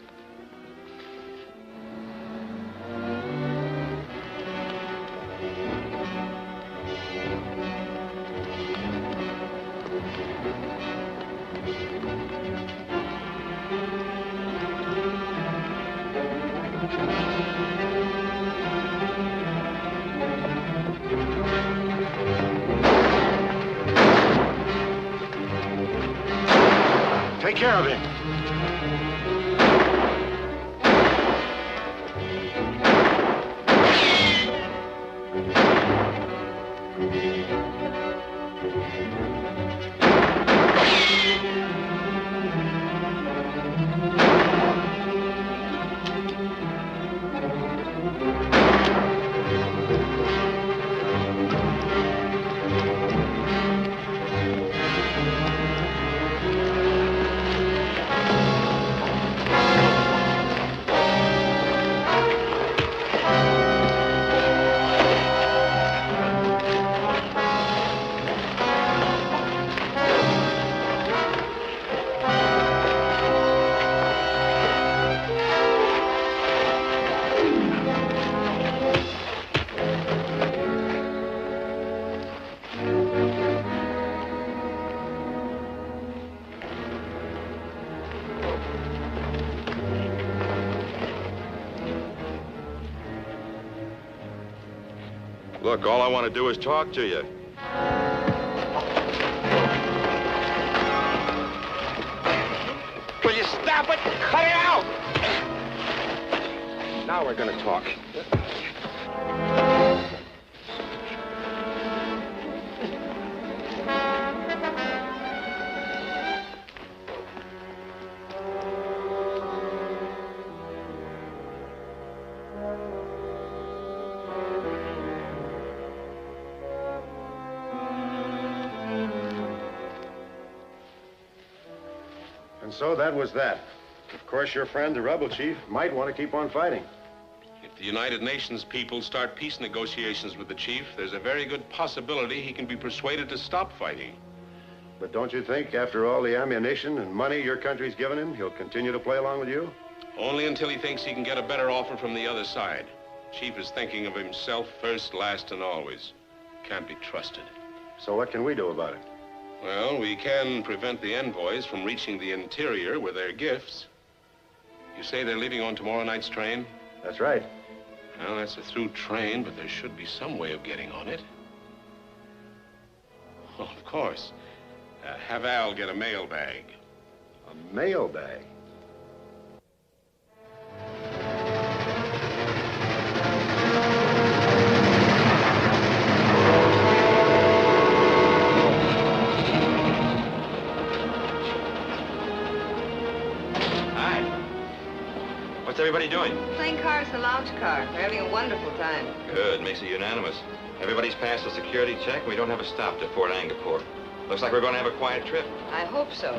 Take care of him. Look, all I want to do is talk to you. Will you stop it? Cut it out! Now we're going to talk. And so that was that. Of course, your friend, the rebel chief, might want to keep on fighting. If the United Nations people start peace negotiations with the chief, there's a very good possibility he can be persuaded to stop fighting. But don't you think, after all the ammunition and money your country's given him, he'll continue to play along with you? Only until he thinks he can get a better offer from the other side. Chief is thinking of himself first, last, and always. Can't be trusted. So what can we do about it? Well, we can prevent the envoys from reaching the interior with their gifts. You say they're leaving on tomorrow night's train? That's right. Well, that's a through train, but there should be some way of getting on it. Well, of course. Have Al get a mail bag. A mail bag? What's everybody doing? Playing cards in the lounge car. They're having a wonderful time. Good. Makes it unanimous. Everybody's passed a security check, and we don't have a stop to Fort Angkor. Looks like we're going to have a quiet trip. I hope so.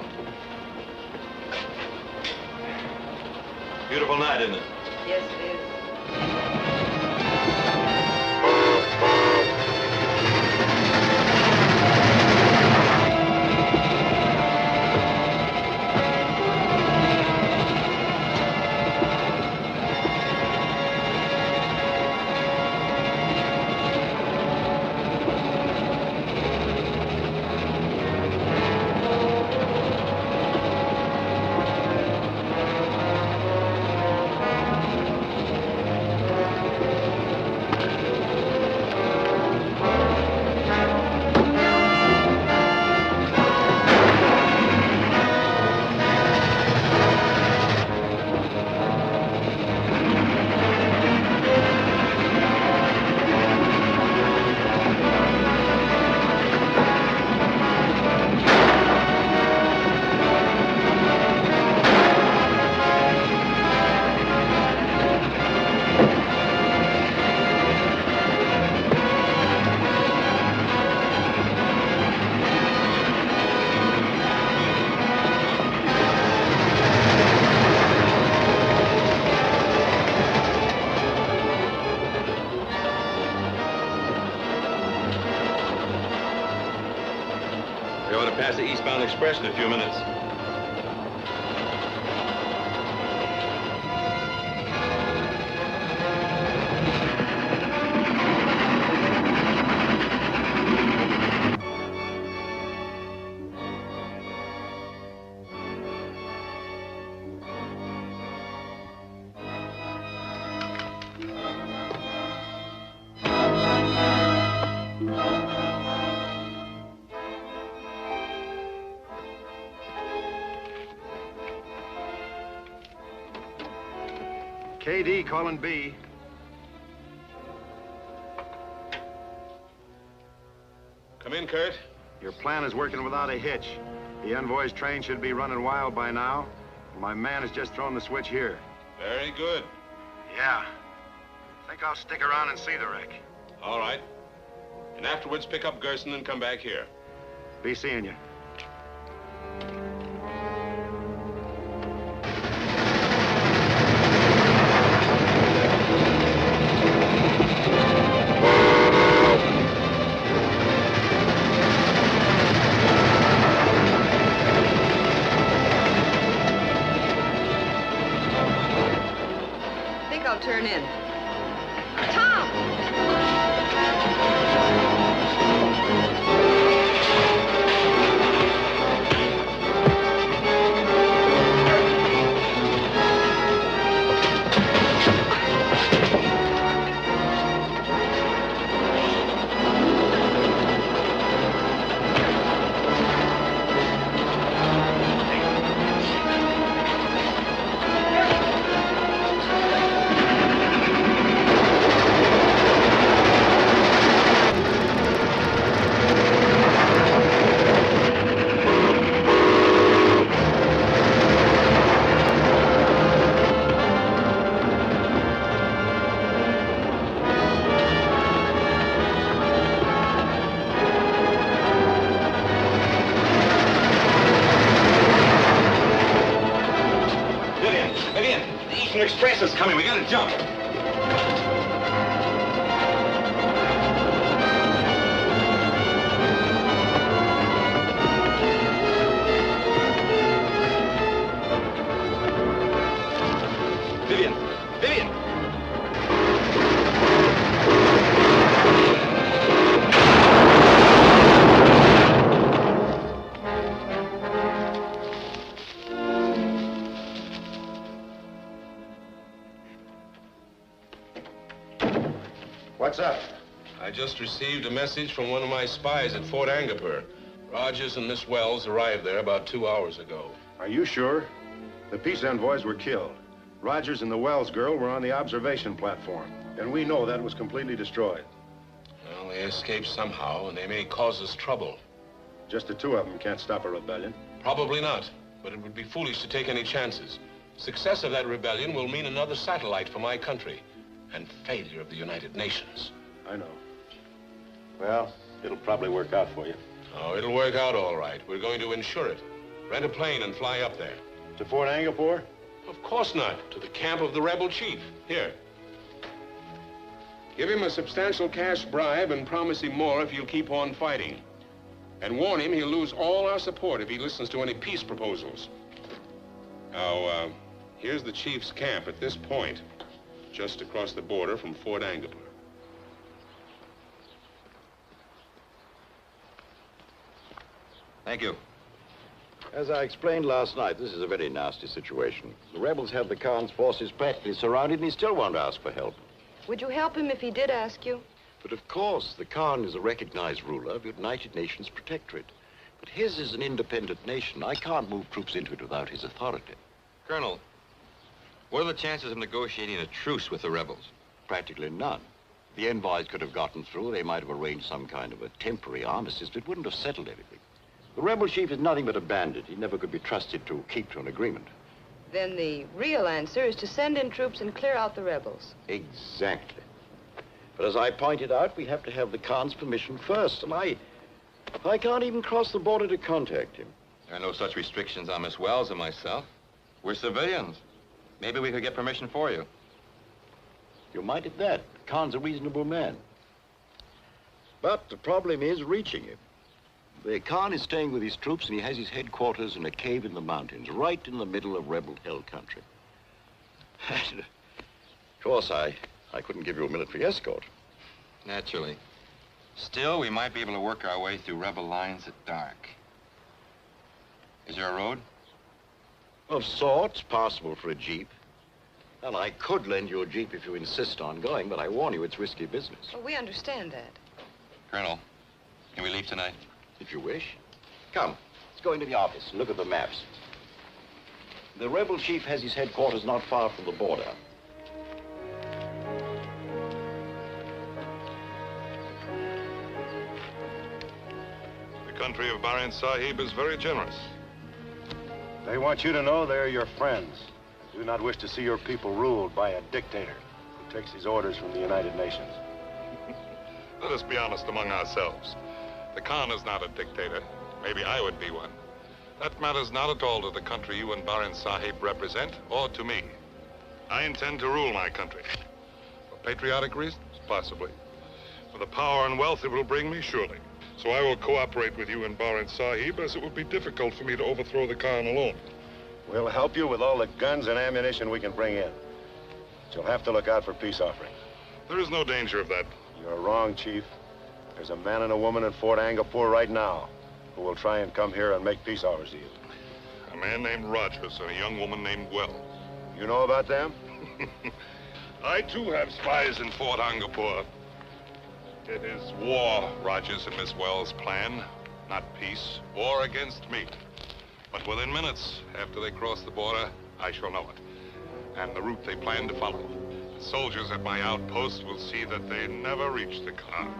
Beautiful night, isn't it? Yes, it is. Pass the eastbound express in a few minutes. KD calling B. Come in, Kurt. Your plan is working without a hitch. The envoy's train should be running wild by now. My man has just thrown the switch here. Very good. Yeah. Think I'll stick around and see the wreck. All right. And afterwards, pick up Gerson and come back here. Be seeing you. I'll turn in. Tom! going. We gotta jump. Vivian! Vivian! What's up? I just received a message from one of my spies at Fort Angapur. Rogers and Miss Wells arrived there about 2 hours ago. Are you sure? The peace envoys were killed. Rogers and the Wells girl were on the observation platform, and we know that was completely destroyed. Well, they escaped somehow, and they may cause us trouble. Just the two of them can't stop a rebellion. Probably not, but it would be foolish to take any chances. Success of that rebellion will mean another satellite for my country, and failure of the United Nations. I know. Well, it'll probably work out for you. Oh, it'll work out all right. We're going to insure it. Rent a plane and fly up there. To Fort Angapur? Of course not. To the camp of the rebel chief. Here. Give him a substantial cash bribe and promise him more if he'll keep on fighting. And warn him he'll lose all our support if he listens to any peace proposals. Now, here's the chief's camp at this point, just across the border from Fort Angapur. Thank you. As I explained last night, this is a very nasty situation. The rebels have the Khan's forces practically surrounded, and he still won't ask for help. Would you help him if he did ask you? But of course, the Khan is a recognized ruler of the United Nations Protectorate. But his is an independent nation. I can't move troops into it without his authority. Colonel, what are the chances of negotiating a truce with the rebels? Practically none. The envoys could have gotten through. They might have arranged some kind of a temporary armistice, but it wouldn't have settled everything. The rebel chief is nothing but a bandit. He never could be trusted to keep to an agreement. Then the real answer is to send in troops and clear out the rebels. Exactly. But as I pointed out, we have to have the Khan's permission first, and I can't even cross the border to contact him. There are no such restrictions on Miss Wells and myself. We're civilians. Maybe we could get permission for you. You might at that. Khan's a reasonable man. But the problem is reaching him. The Khan is staying with his troops, and he has his headquarters in a cave in the mountains, right in the middle of rebel hell country. And, of course, I couldn't give you a military escort. Naturally. Still, we might be able to work our way through rebel lines at dark. Is there a road? Of sorts, passable for a jeep. And I could lend you a jeep if you insist on going, but I warn you, it's risky business. Well, we understand that. Colonel, can we leave tonight? If you wish. Come, let's go into the office and look at the maps. The rebel chief has his headquarters not far from the border. The country of Baran Sahib is very generous. They want you to know they're your friends. They do not wish to see your people ruled by a dictator who takes his orders from the United Nations. Let us be honest among ourselves. The Khan is not a dictator. Maybe I would be one. That matters not at all to the country you and Baran Sahib represent, or to me. I intend to rule my country. For patriotic reasons? Possibly. For the power and wealth it will bring me? Surely. So I will cooperate with you and Baran Sahib, as it would be difficult for me to overthrow the Khan alone. We'll help you with all the guns and ammunition we can bring in. But you'll have to look out for peace offerings. There is no danger of that. You're wrong, Chief. There's a man and a woman in Fort Angapur right now who will try and come here and make peace offers to you. A man named Rogers and a young woman named Wells. You know about them? I, too, have spies in Fort Angapur. It is war Rogers and Miss Wells plan, not peace. War against me. But within minutes, after they cross the border, I shall know it. And the route they plan to follow. The soldiers at my outpost will see that they never reach the Khan.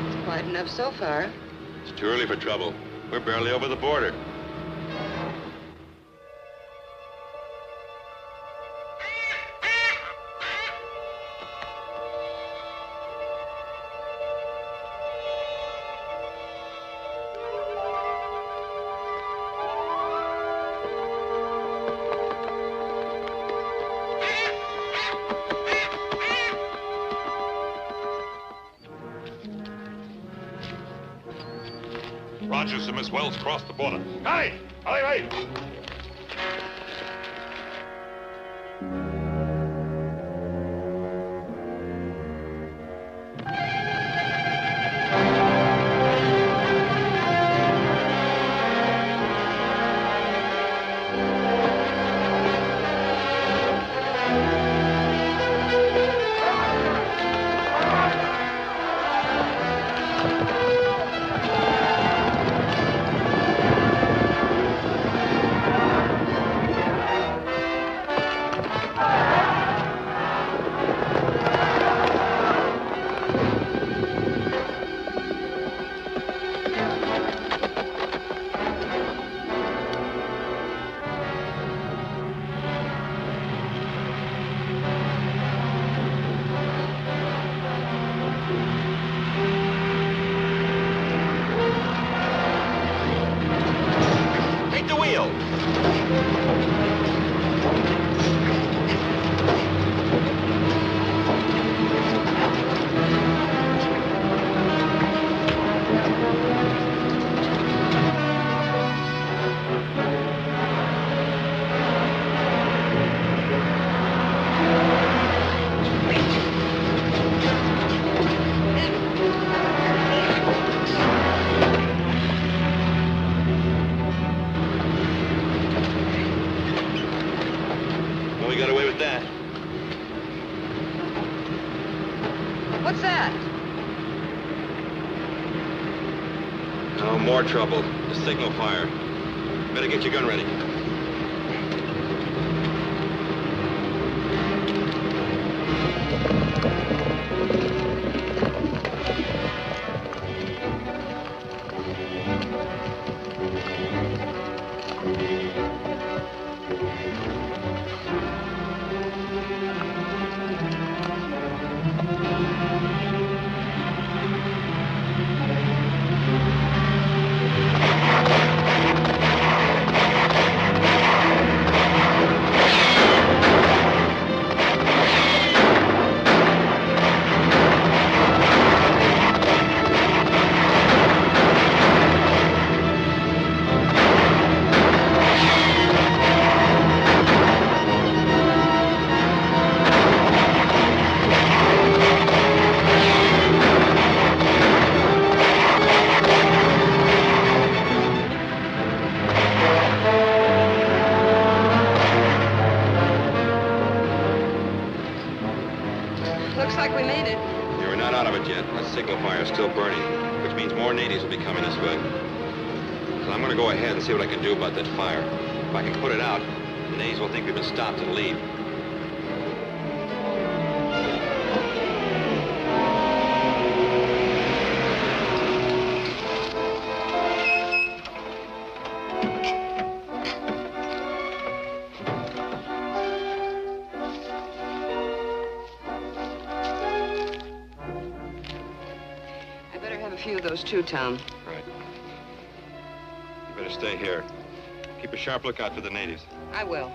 It's quiet enough so far. It's too early for trouble. We're barely over the border. Rogers and Miss Wells crossed the border. Connie! Connie, wait! What's that? No more trouble. The signal fire. Better get your gun ready. Looks like we made it. Yeah, we're not out of it yet. That signal fire is still burning, which means more natives will be coming this way. So I'm going to go ahead and see what I can do about that fire. If I can put it out, the natives will think we've been stopped and leave. A few of those too, Tom. Right. You better stay here. Keep a sharp lookout for the natives. I will.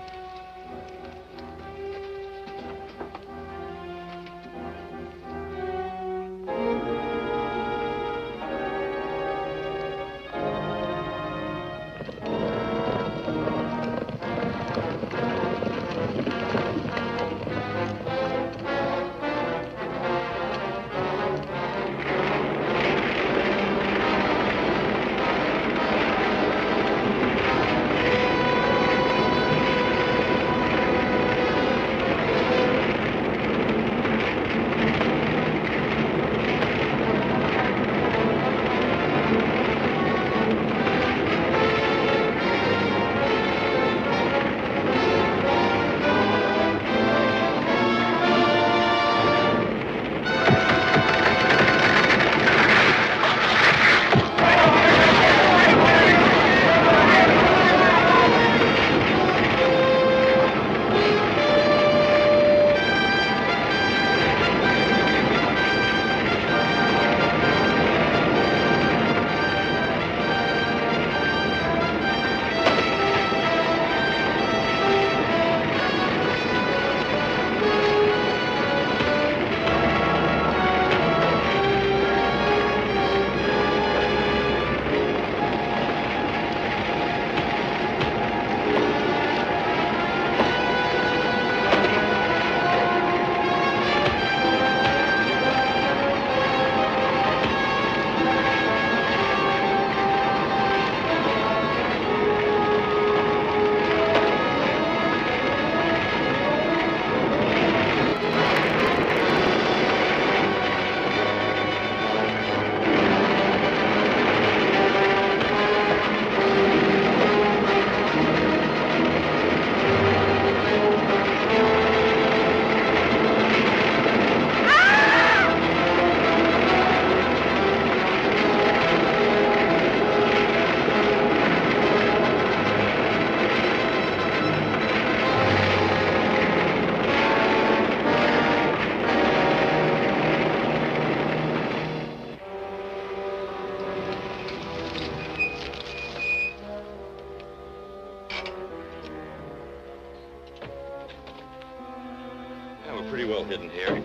hidden here.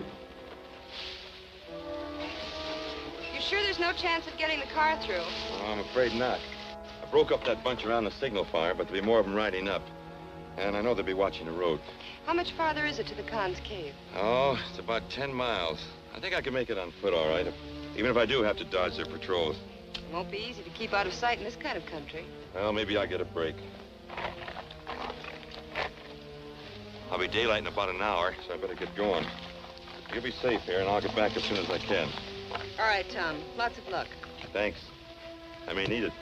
You sure there's no chance of getting the car through? Oh, I'm afraid not. I broke up that bunch around the signal fire, but there'll be more of them riding up. And I know they'll be watching the road. How much farther is it to the Khan's cave? Oh, it's about 10 miles. I think I can make it on foot, all right. Even if I do have to dodge their patrols. It won't be easy to keep out of sight in this kind of country. Well, maybe I'll get a break. I'll be daylight in about an hour, so I better get going. You'll be safe here, and I'll get back as soon as I can. All right, Tom. Lots of luck. Thanks. I may need it.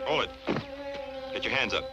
Hold it. Get your hands up.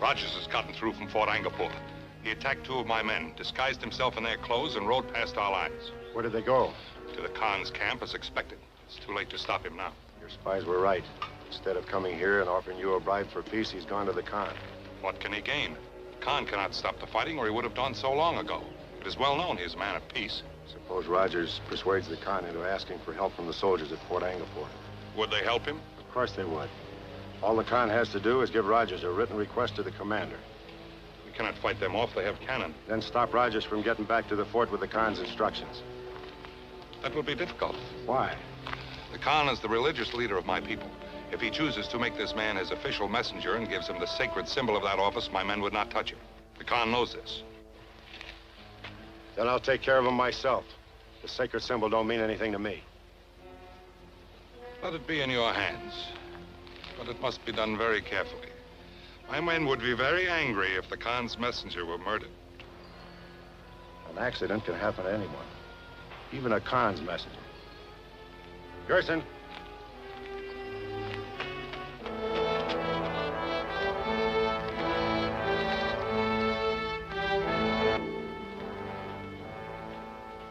Rogers has gotten through from Fort Angapur. He attacked 2 of my men, disguised himself in their clothes, and rode past our lines. Where did they go? To the Khan's camp, as expected. It's too late to stop him now. Your spies were right. Instead of coming here and offering you a bribe for peace, he's gone to the Khan. What can he gain? Khan cannot stop the fighting, or he would have done so long ago. It is well known he is a man of peace. Suppose Rogers persuades the Khan into asking for help from the soldiers at Fort Angapur. Would they help him? Of course they would. All the Khan has to do is give Rogers a written request to the commander. We cannot fight them off. They have cannon. Then stop Rogers from getting back to the fort with the Khan's instructions. That will be difficult. Why? The Khan is the religious leader of my people. If he chooses to make this man his official messenger and gives him the sacred symbol of that office, my men would not touch him. The Khan knows this. Then I'll take care of him myself. The sacred symbol don't mean anything to me. Let it be in your hands. But it must be done very carefully. My men would be very angry if the Khan's messenger were murdered. An accident can happen to anyone, even a Khan's messenger. Gerson.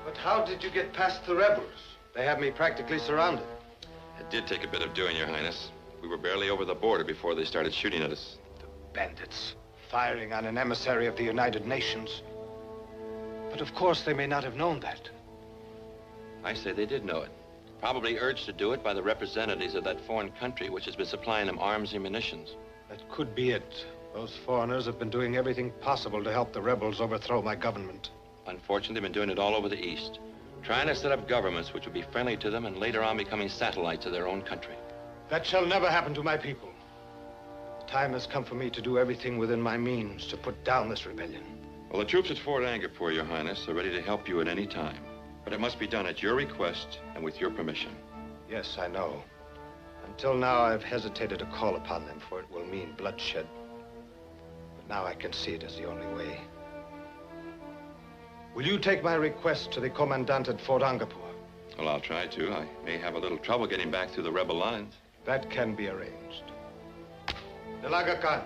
But how did you get past the rebels? They have me practically surrounded. It did take a bit of doing, Your Highness. We were barely over the border before they started shooting at us. Bandits, firing on an emissary of the United Nations. But of course they may not have known that. I say they did know it. Probably urged to do it by the representatives of that foreign country which has been supplying them arms and munitions. That could be it. Those foreigners have been doing everything possible to help the rebels overthrow my government. Unfortunately, they've been doing it all over the East. Trying to set up governments which would be friendly to them and later on becoming satellites of their own country. That shall never happen to my people. The time has come for me to do everything within my means to put down this rebellion. Well, the troops at Fort Angkor, Your Highness, are ready to help you at any time. But it must be done at your request and with your permission. Yes, I know. Until now, I've hesitated to call upon them, for it will mean bloodshed. But now I can see it as the only way. Will you take my request to the commandant at Fort Angkor? Well, I'll try to. I may have a little trouble getting back through the rebel lines. That can be arranged. Dil Aga Khan.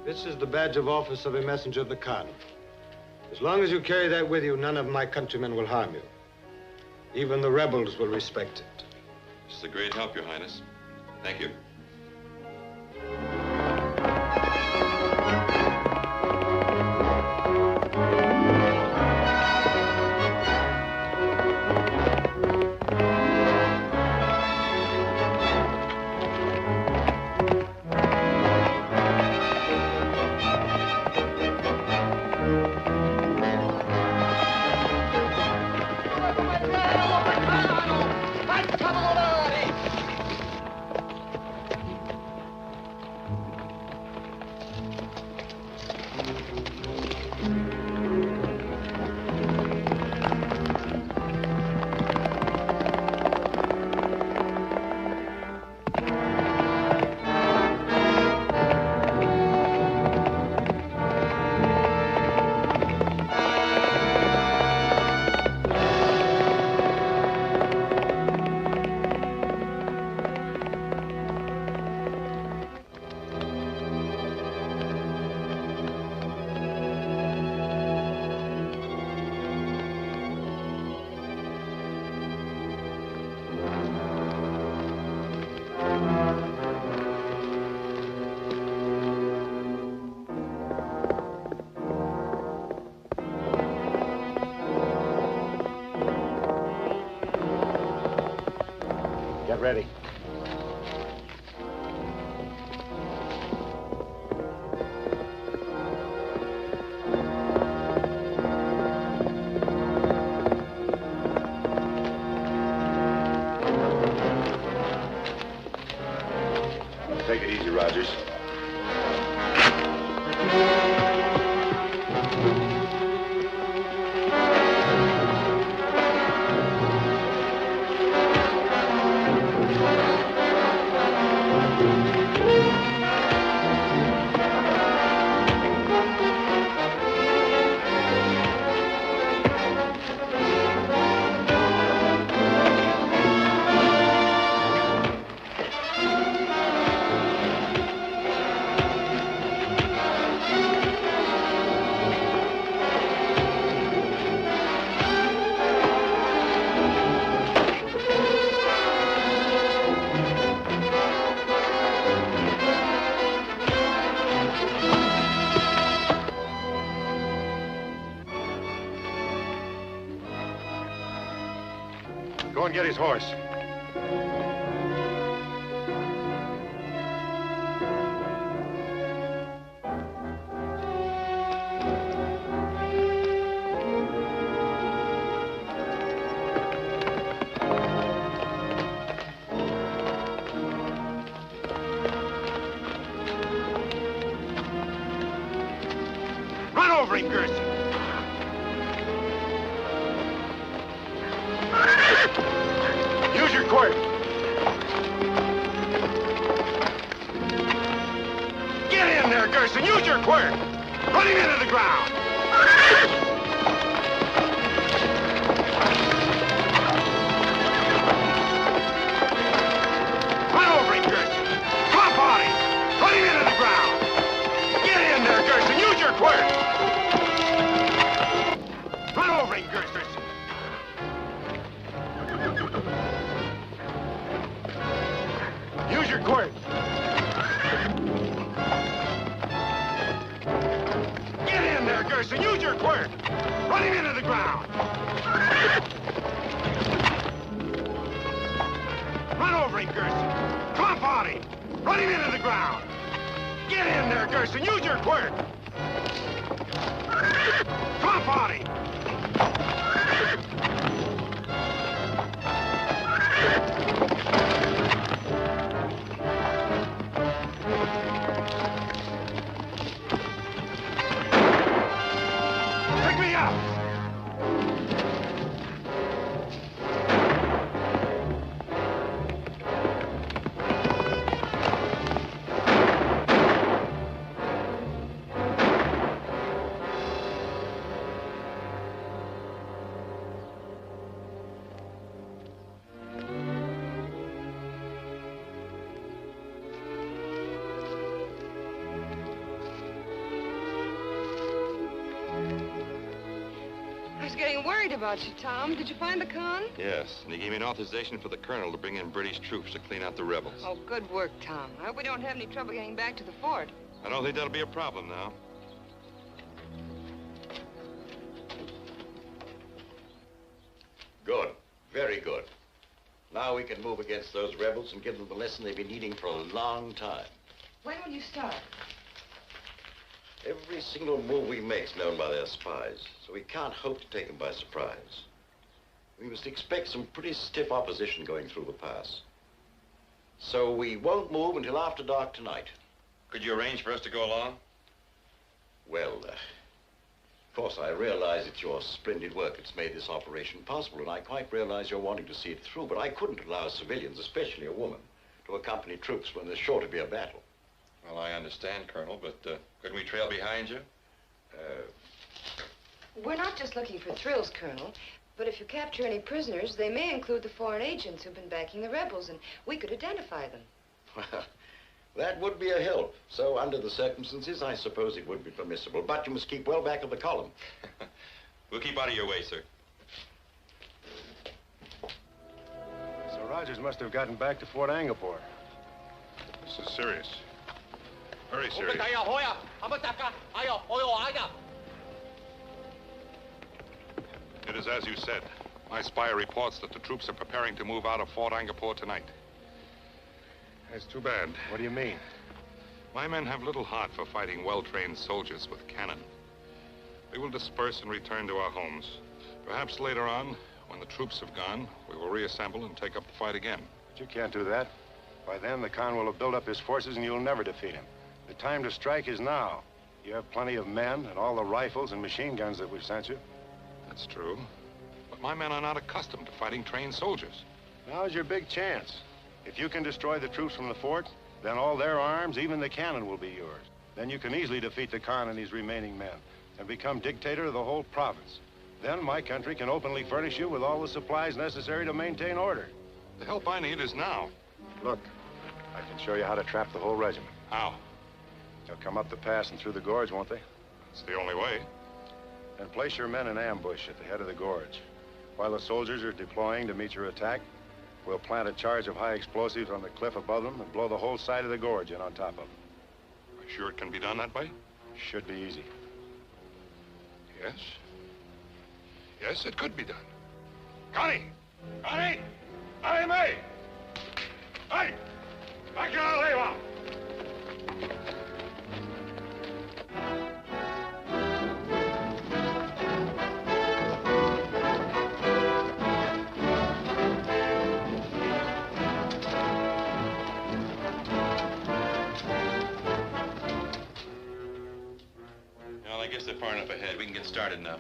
This is the badge of office of a messenger of the Khan. As long as you carry that with you, none of my countrymen will harm you. Even the rebels will respect it. This is a great help, Your Highness. Thank you. Get ready. Take it easy, Rogers. Go and get his horse. Run over him, Gerson. Gerson! Use your quirt! Run him into the ground! Run over him, Gerson! Clomp on him! Run him into the ground! Get in there, Gerson! Use your quirt! Run over him, Gerson! Use your quirt! Get in there, Gerson! Use your quirt! Run him into the ground! Run over him, Gerson! Clomp on him! Run him into the ground! Get in there, Gerson! Use your quirt! Clomp on him! Pick me up! I was getting worried about you, Tom. Did you find the con? Yes, and he gave me an authorization for the colonel to bring in British troops to clean out the rebels. Oh, good work, Tom. I hope we don't have any trouble getting back to the fort. I don't think that'll be a problem now. Good. Very good. Now we can move against those rebels and give them the lesson they've been needing for a long time. When will you start? Every single move we make's known by their spies, so we can't hope to take them by surprise. We must expect some pretty stiff opposition going through the pass. So we won't move until after dark tonight. Could you arrange for us to go along? Well, of course, I realize it's your splendid work that's made this operation possible, and I quite realize you're wanting to see it through, but I couldn't allow civilians, especially a woman, to accompany troops when there's sure to be a battle. Well, I understand, Colonel, but couldn't we trail behind you? We're not just looking for thrills, Colonel, but if you capture any prisoners, they may include the foreign agents who've been backing the rebels, and we could identify them. Well, that would be a help. So, under the circumstances, I suppose it would be permissible, but you must keep well back of the column. We'll keep out of your way, sir. So Rogers must have gotten back to Fort Angapor. This is serious. Very serious. It is as you said. My spy reports that the troops are preparing to move out of Fort Angapor tonight. It's too bad. What do you mean? My men have little heart for fighting well-trained soldiers with cannon. We will disperse and return to our homes. Perhaps later on, when the troops have gone, we will reassemble and take up the fight again. But you can't do that. By then, the Khan will have built up his forces and you'll never defeat him. The time to strike is now. You have plenty of men and all the rifles and machine guns that we've sent you. That's true. But my men are not accustomed to fighting trained soldiers. Now's your big chance. If you can destroy the troops from the fort, then all their arms, even the cannon, will be yours. Then you can easily defeat the Khan and his remaining men and become dictator of the whole province. Then my country can openly furnish you with all the supplies necessary to maintain order. The help I need is now. Look, I can show you how to trap the whole regiment. How? They'll come up the pass and through the gorge, won't they? It's the only way. Then place your men in ambush at the head of the gorge. While the soldiers are deploying to meet your attack, we'll plant a charge of high explosives on the cliff above them and blow the whole side of the gorge in on top of them. Are you sure it can be done that way? Should be easy. Yes. Yes, it could be done. Connie! Connie! Connie May! Hey! Back to our leva! Well, I guess they're far enough ahead. We can get started now.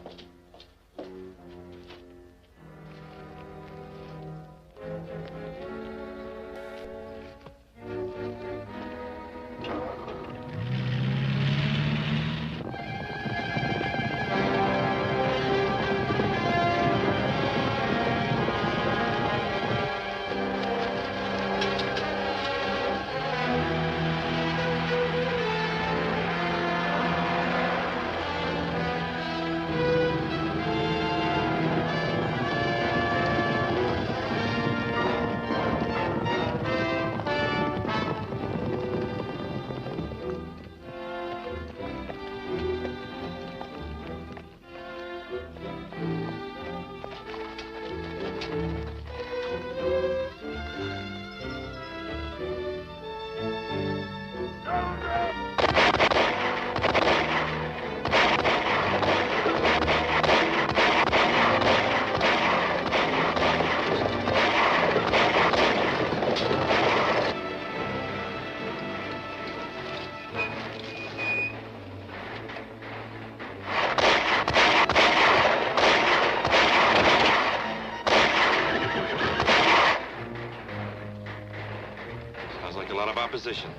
position.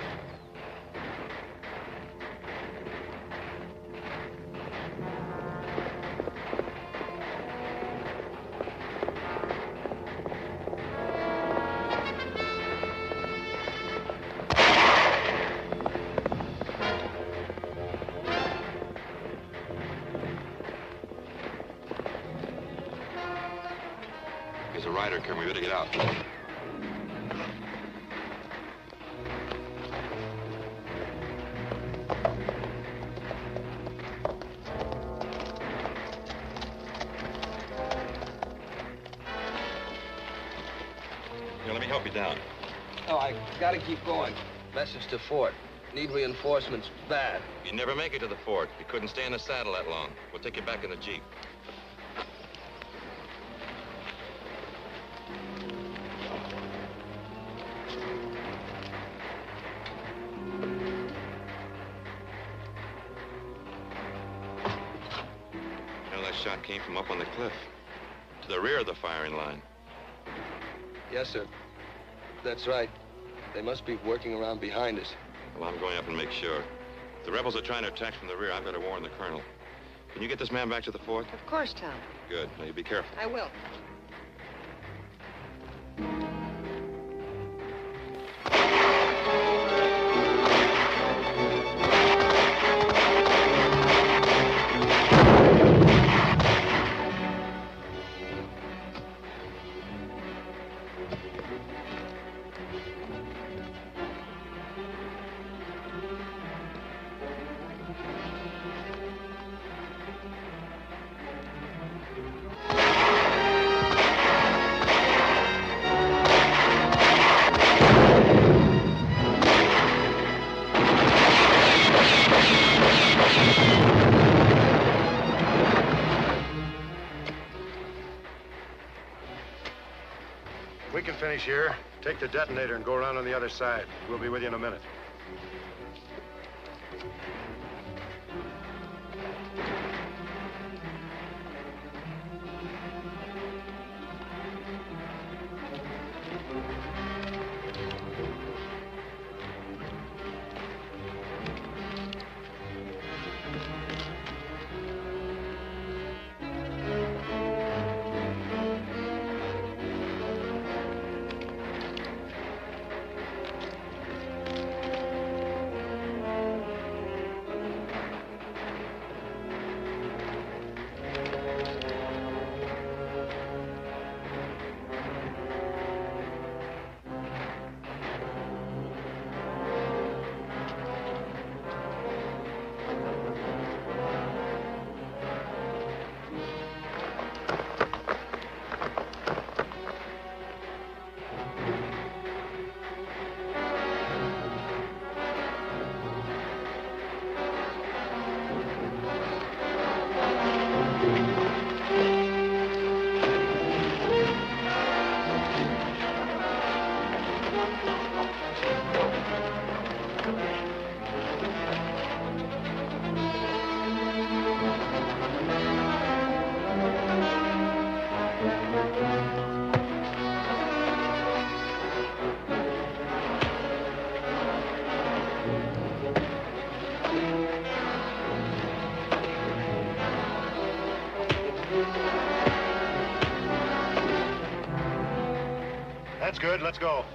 There's a rider coming. We better get out. Here, let me help you down. Oh, I gotta keep going. Message to Fort. Need reinforcements bad. You never make it to the fort. You couldn't stay in the saddle that long. We'll take you back in the Jeep. That shot came from up on the cliff, to the rear of the firing line. Yes, sir. That's right. They must be working around behind us. Well, I'm going up and make sure. If the rebels are trying to attack from the rear, I've got to warn the colonel. Can you get this man back to the fort? Of course, Tom. Good. Now, you be careful. I will. We can finish here. Take the detonator and go around on the other side. We'll be with you in a minute. That's good. Let's go.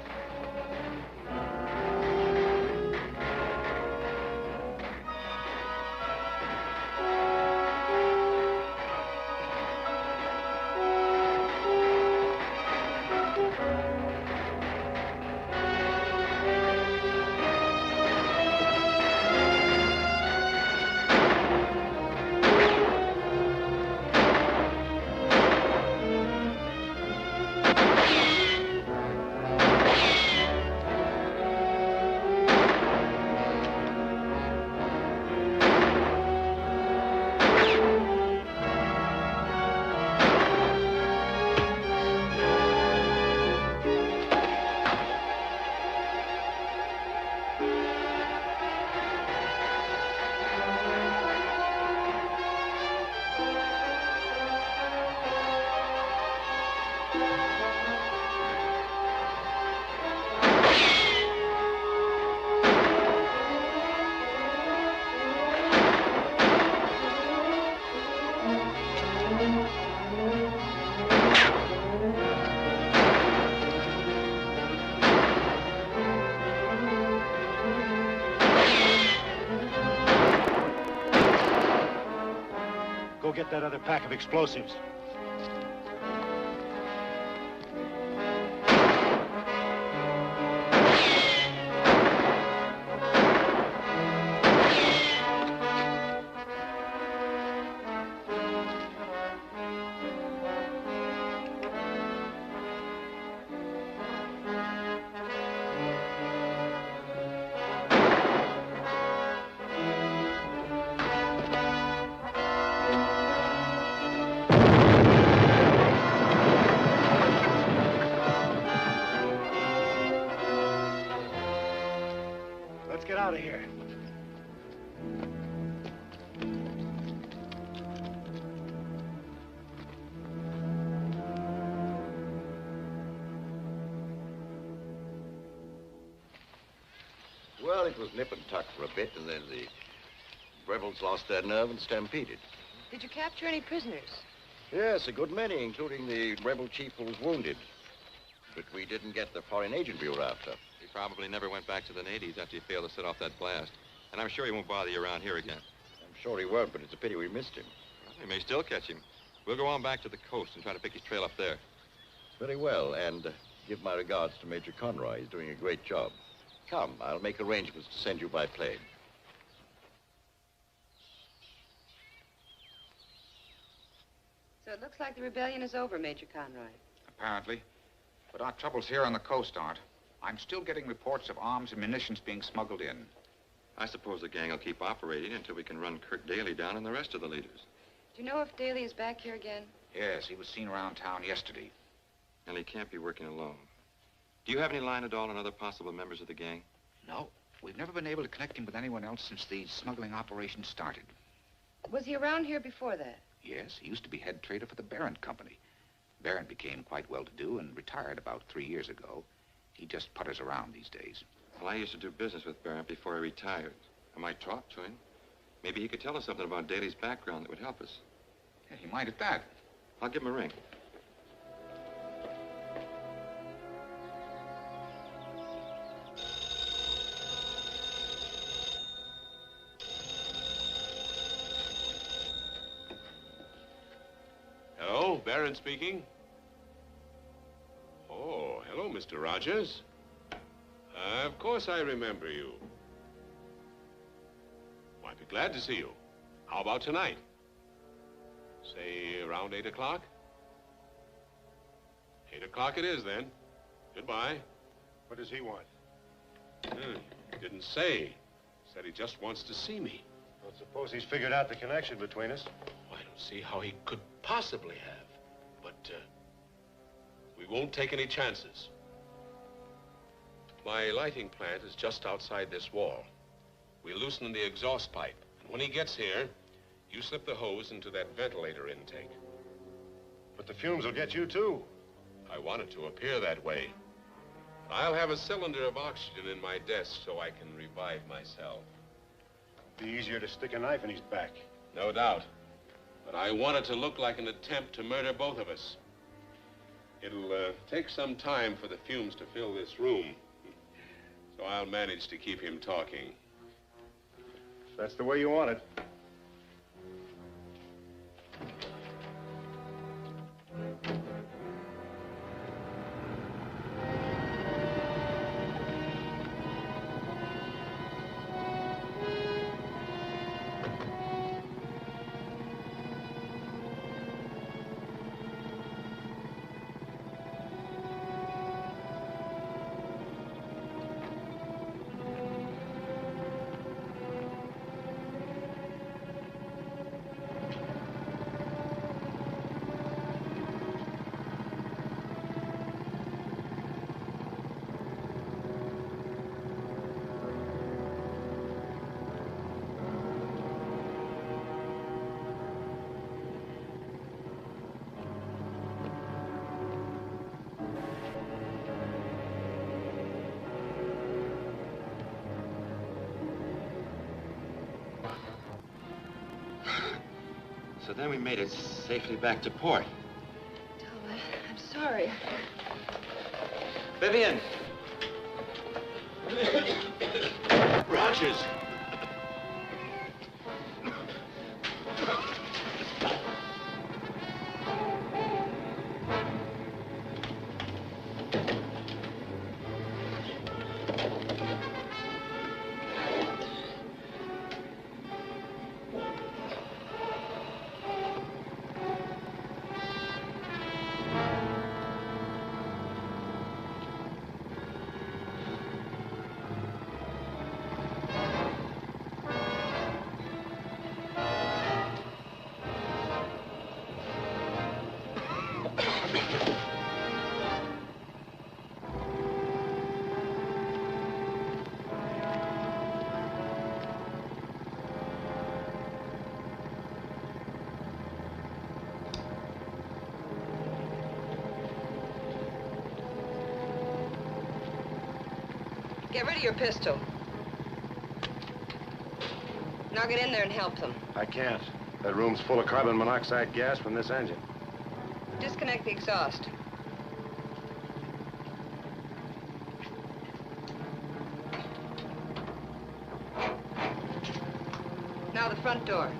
get that other pack of explosives. Let's get out of here. Well, it was nip and tuck for a bit, and then the rebels lost their nerve and stampeded. Did you capture any prisoners? Yes, a good many, including the rebel chief who was wounded. But we didn't get the foreign agent we were after. He probably never went back to the natives after he failed to set off that blast. And I'm sure he won't bother you around here again. I'm sure he won't, but it's a pity we missed him. Well, we may still catch him. We'll go on back to the coast and try to pick his trail up there. Very well, and give my regards to Major Conroy. He's doing a great job. Come, I'll make arrangements to send you by plane. So it looks like the rebellion is over, Major Conroy. Apparently. But our troubles here on the coast aren't. I'm still getting reports of arms and munitions being smuggled in. I suppose the gang will keep operating until we can run Kirk Daly down and the rest of the leaders. Do you know if Daly is back here again? Yes, he was seen around town yesterday. And he can't be working alone. Do you have any line at all on other possible members of the gang? No. We've never been able to connect him with anyone else since the smuggling operation started. Was he around here before that? Yes, he used to be head trader for the Barron Company. Barron became quite well-to-do and retired about 3 years ago. He just putters around these days. Well, I used to do business with Barron before he retired. I might talk to him. Maybe he could tell us something about Daly's background that would help us. Yeah, he might at that. I'll give him a ring. Hello, Barron speaking. Oh, hello, Mr. Rogers. Of course I remember you. Well, I'd be glad to see you. How about tonight? Say around 8 o'clock? 8 o'clock it is, then. Goodbye. What does he want? Didn't say. Said he just wants to see me. Well, suppose he's figured out the connection between us. I don't see how he could possibly have. But, we won't take any chances. My lighting plant is just outside this wall. We loosen the exhaust pipe. And when he gets here, you slip the hose into that ventilator intake. But the fumes will get you, too. I want it to appear that way. I'll have a cylinder of oxygen in my desk so I can revive myself. Be easier to stick a knife in his back. No doubt. But I want it to look like an attempt to murder both of us. It'll take some time for the fumes to fill this room. So I'll manage to keep him talking. If that's the way you want it. So then we made it safely back to port. Tom, I'm sorry. Vivian! Rogers! Get rid of your pistol. Now get in there and help them. I can't. That room's full of carbon monoxide gas from this engine. Disconnect the exhaust. Now the front door.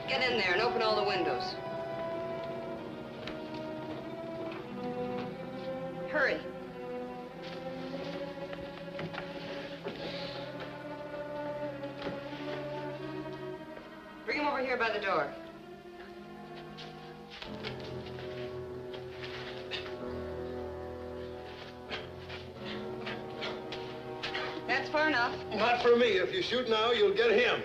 Get in there and open all the windows. Hurry. Bring him over here by the door. That's far enough. Not for me. If you shoot now, you'll get him.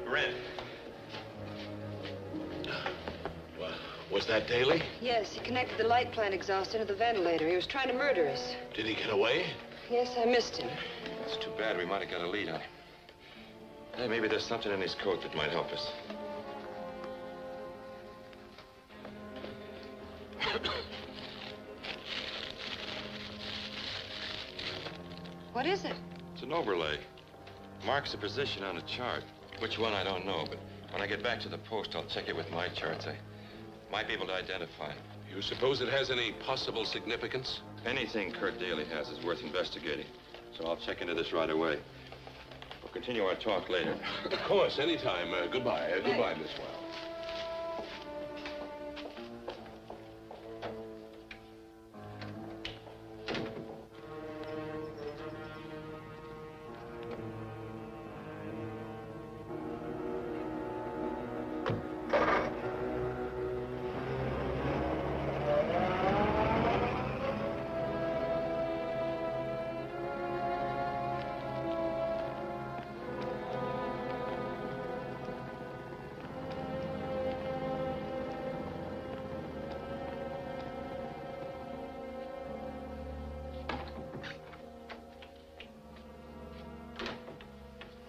Red. Was that Daly? Yes, he connected the light plant exhaust into the ventilator. He was trying to murder us. Did he get away? Yes, I missed him. It's too bad. We might have got a lead on him. Hey, maybe there's something in his coat that might help us. What is it? It's an overlay. Marks a position on a chart. Which one, I don't know, but when I get back to the post, I'll check it with my charts. I might be able to identify him. You suppose it has any possible significance? Anything Kurt Daly has is worth investigating. So I'll check into this right away. We'll continue our talk later. Of course, anytime. Goodbye. Goodbye, Miss Wells.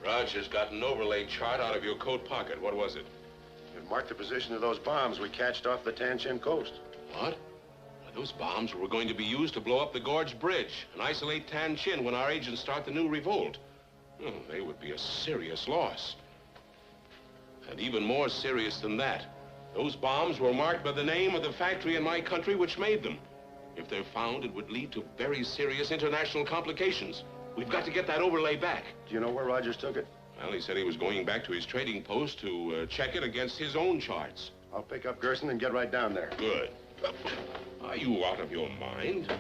Rogers got an overlay chart out of your coat pocket. What was it? It marked the position of those bombs we catched off the Tanshin coast. What? Well, those bombs were going to be used to blow up the Gorge Bridge and isolate Tanshin when our agents start the new revolt. Oh, they would be a serious loss. And even more serious than that, those bombs were marked by the name of the factory in my country which made them. If they're found, it would lead to very serious international complications. We've got to get that overlay back. Do you know where Rogers took it? Well, he said he was going back to his trading post to check it against his own charts. I'll pick up Gerson and get right down there. Good. Are you out of your mind?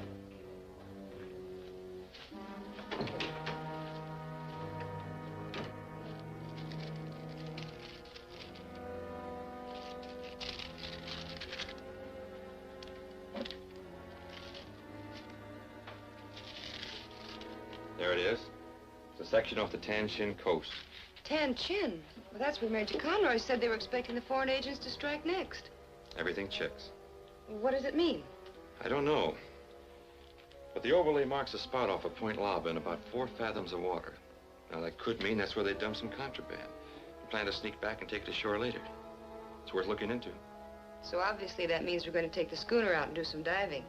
There it is. It's a section off the Tanshin coast. Tanshin? Well, that's where Major Conroy said they were expecting the foreign agents to strike next. Everything checks. What does it mean? I don't know. But the overlay marks a spot off of Point Lava in about 4 fathoms of water. Now, that could mean that's where they dumped some contraband. They plan to sneak back and take it ashore later. It's worth looking into. So obviously that means we're going to take the schooner out and do some diving.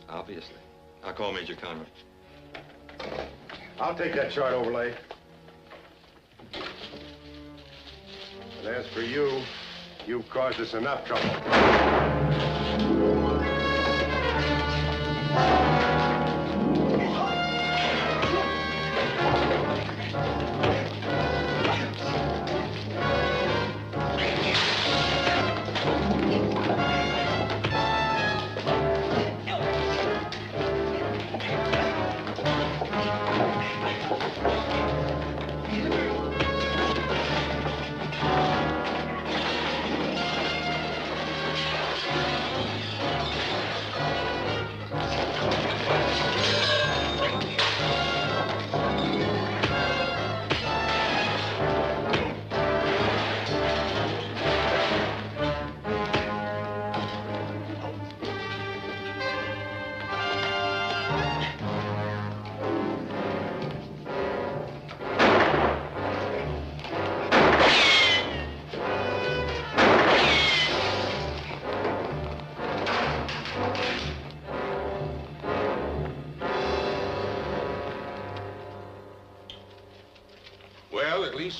Obviously. I'll call Major Conroy. I'll take that chart overlay. And as for you, you've caused us enough trouble.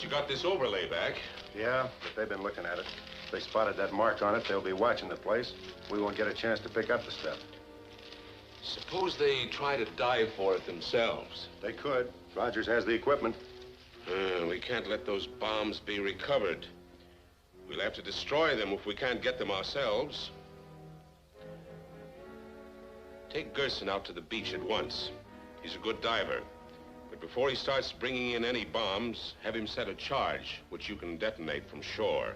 least you got this overlay back. Yeah, but they've been looking at it. If they spotted that mark on it, they'll be watching the place. We won't get a chance to pick up the stuff. Suppose they try to dive for it themselves. They could. Rogers has the equipment. We can't let those bombs be recovered. We'll have to destroy them if we can't get them ourselves. Take Gerson out to the beach at once. He's a good diver. But before he starts bringing in any bombs, have him set a charge, which you can detonate from shore.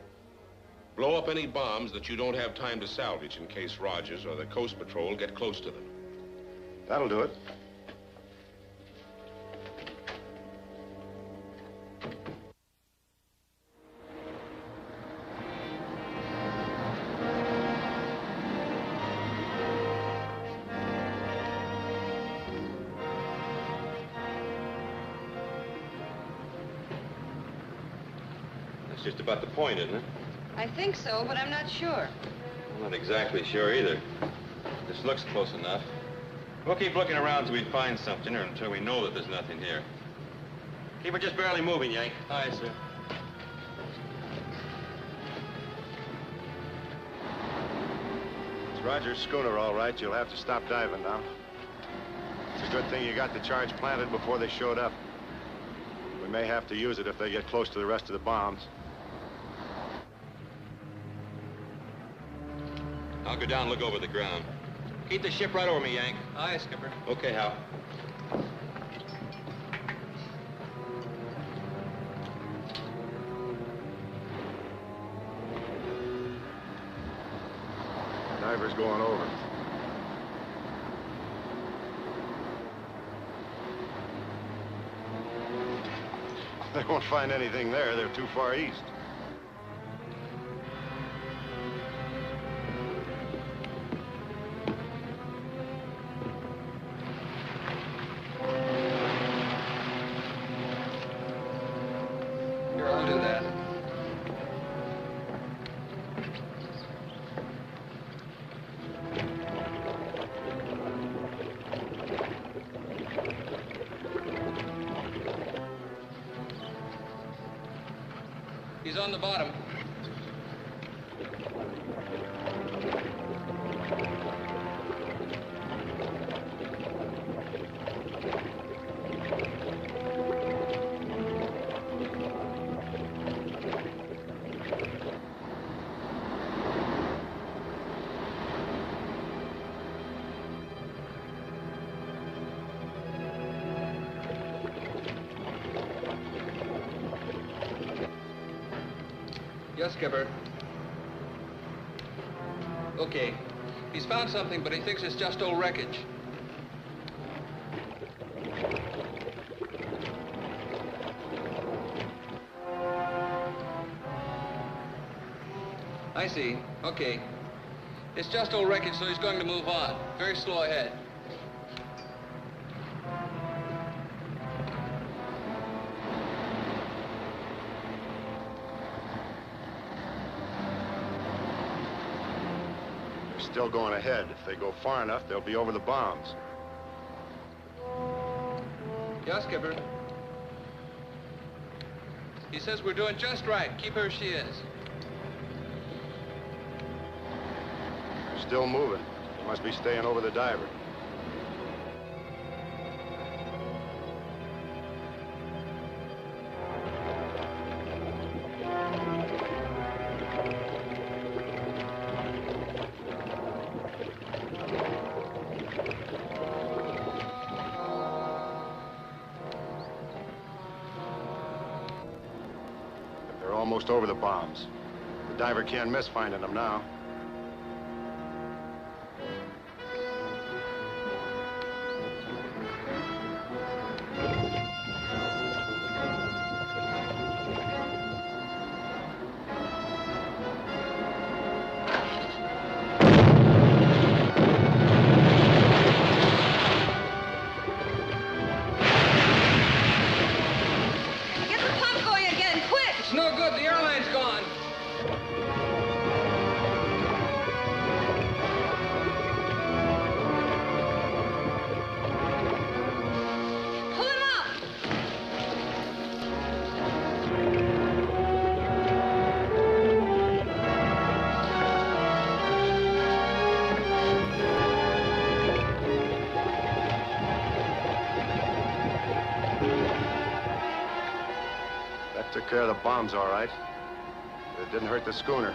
Blow up any bombs that you don't have time to salvage in case Rogers or the Coast Patrol get close to them. That'll do it. That's just about the point, isn't it? I think so, but I'm not sure. I'm not exactly sure either. This looks close enough. We'll keep looking around till we find something, or until we know that there's nothing here. Keep it just barely moving, Yank. Aye, sir. It's Rogers' schooner, all right. You'll have to stop diving now. It's a good thing you got the charge planted before they showed up. We may have to use it if they get close to the rest of the bombs. I'll go down and look over the ground. Keep the ship right over me, Yank. Aye, Skipper. Okay, Hal. Diver's going over. They won't find anything there. They're too far east. Here, I'll do that. He's on the bottom. Yes, Skipper. Okay. He's found something, but he thinks it's just old wreckage. I see. Okay. It's just old wreckage, so he's going to move on. Very slow ahead. Still going ahead. If they go far enough, they'll be over the bombs. Yes, Skipper. He says we're doing just right. Keep her as she is. They're still moving. They must be staying over the diver. Almost over the bombs. The diver can't miss finding them now. Took care of the bombs all right. But it didn't hurt the schooner.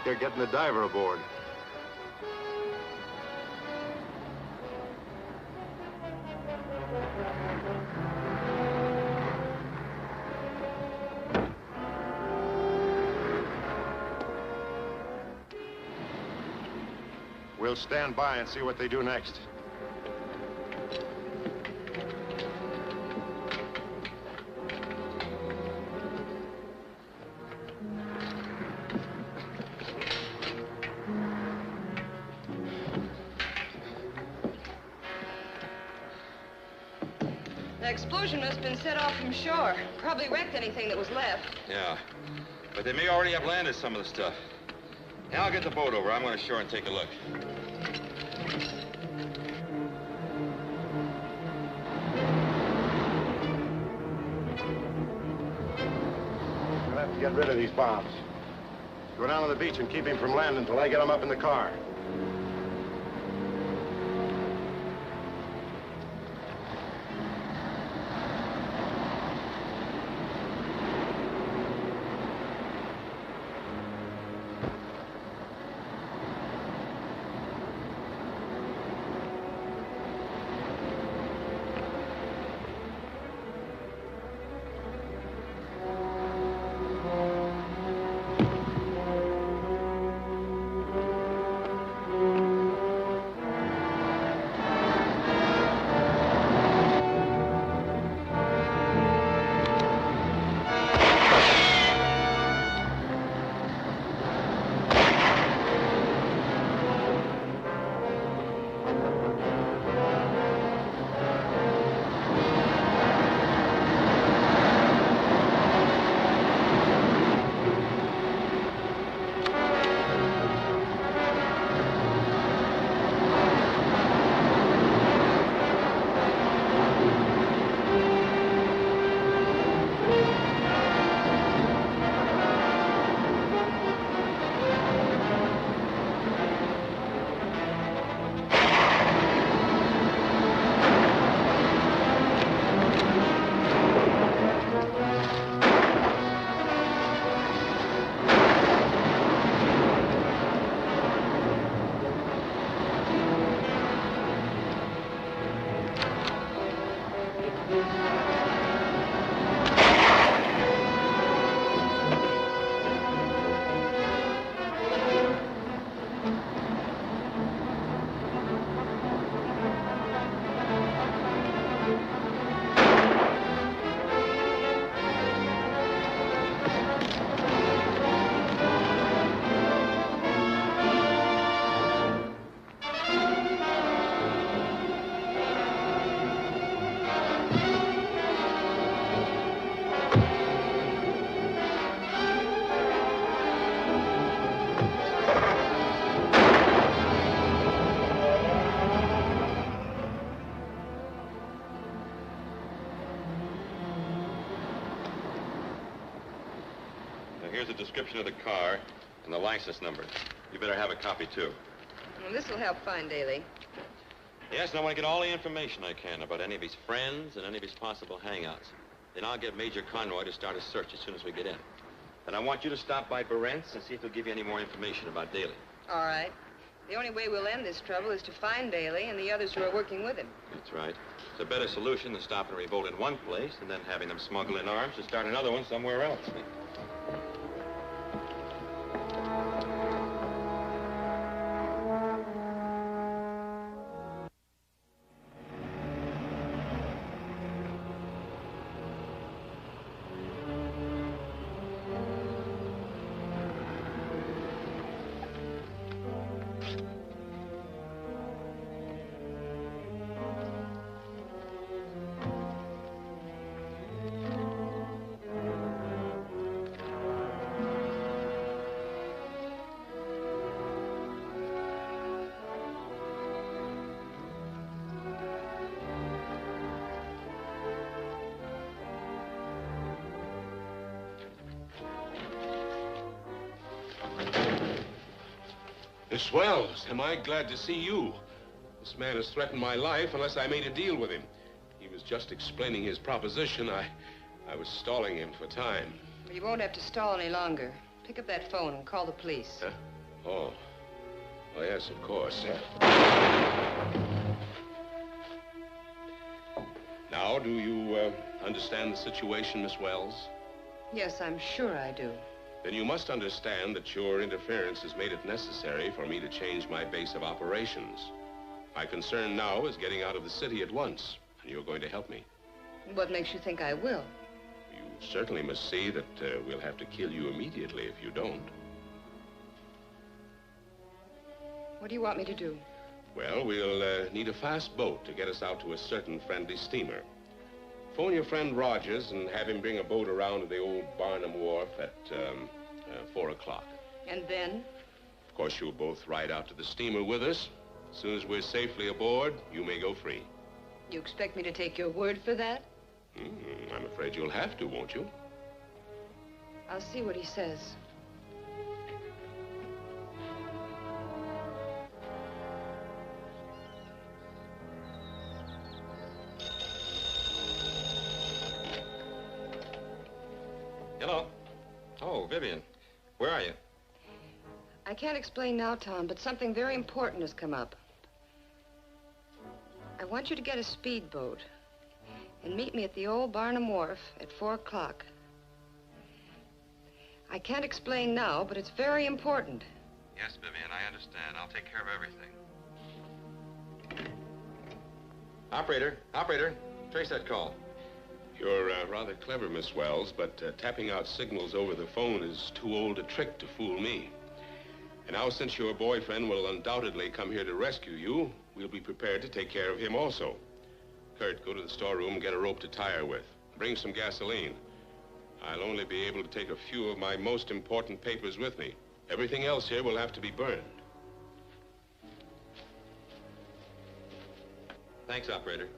They're getting the diver aboard. We'll stand by and see what they do next. The explosion must have been set off from shore. Probably wrecked anything that was left. Yeah. But they may already have landed some of the stuff. Now I'll get the boat over. I'm going ashore and take a look. We'll have to get rid of these bombs. Go down to the beach and keep him from landing until I get him up in the car. Here's a description of the car and the license number. You better have a copy, too. Well, this will help find Daly. Yes, and I want to get all the information I can about any of his friends and any of his possible hangouts. Then I'll get Major Conroy to start a search as soon as we get in. Then I want you to stop by Barent's and see if he'll give you any more information about Daly. All right. The only way we'll end this trouble is to find Daly and the others who are working with him. That's right. It's a better solution than stopping a revolt in one place and then having them smuggle in arms to start another one somewhere else. Miss Wells, am I glad to see you. This man has threatened my life unless I made a deal with him. He was just explaining his proposition. I was stalling him for time. You won't have to stall any longer. Pick up that phone and call the police. Huh? Oh. Oh, yes, of course. Now, do you understand the situation, Miss Wells? Yes, I'm sure I do. Then you must understand that your interference has made it necessary for me to change my base of operations. My concern now is getting out of the city at once, and you're going to help me. What makes you think I will? You certainly must see that we'll have to kill you immediately if you don't. What do you want me to do? Well, we'll need a fast boat to get us out to a certain friendly steamer. Phone your friend Rogers and have him bring a boat around to the old Barnum Wharf at 4 o'clock. And then? Of course, you'll both ride out to the steamer with us. As soon as we're safely aboard, you may go free. You expect me to take your word for that? I'm afraid you'll have to, won't you? I'll see what he says. Hello. Oh, Vivian. Where are you? I can't explain now, Tom, but something very important has come up. I want you to get a speedboat and meet me at the old Barnum Wharf at 4 o'clock. I can't explain now, but it's very important. Yes, Vivian, I understand. I'll take care of everything. Operator, trace that call. You're rather clever, Miss Wells, but tapping out signals over the phone is too old a trick to fool me. And now, since your boyfriend will undoubtedly come here to rescue you, we'll be prepared to take care of him also. Kurt, go to the storeroom and get a rope to tie her with. Bring some gasoline. I'll only be able to take a few of my most important papers with me. Everything else here will have to be burned. Thanks, operator.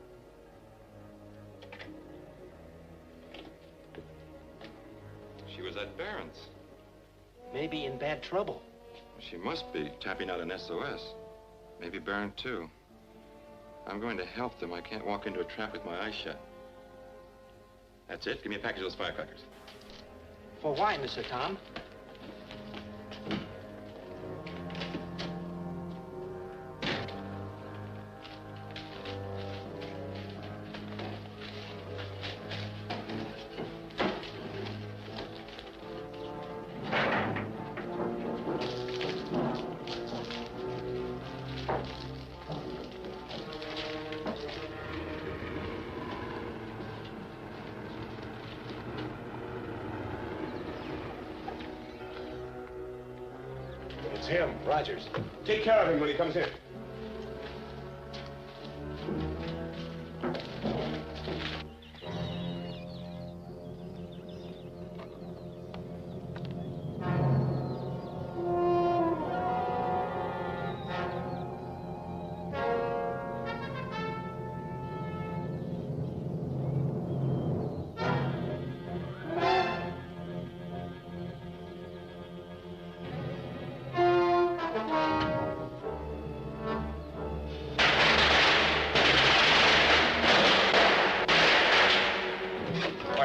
She was at Barron's. Maybe in bad trouble. She must be tapping out an SOS. Maybe Barron, too. I'm going to help them. I can't walk into a trap with my eyes shut. That's it. Give me a package of those firecrackers. For why, Mr. Tom? It's him, Rogers. Take care of him when he comes in.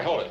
Hold it.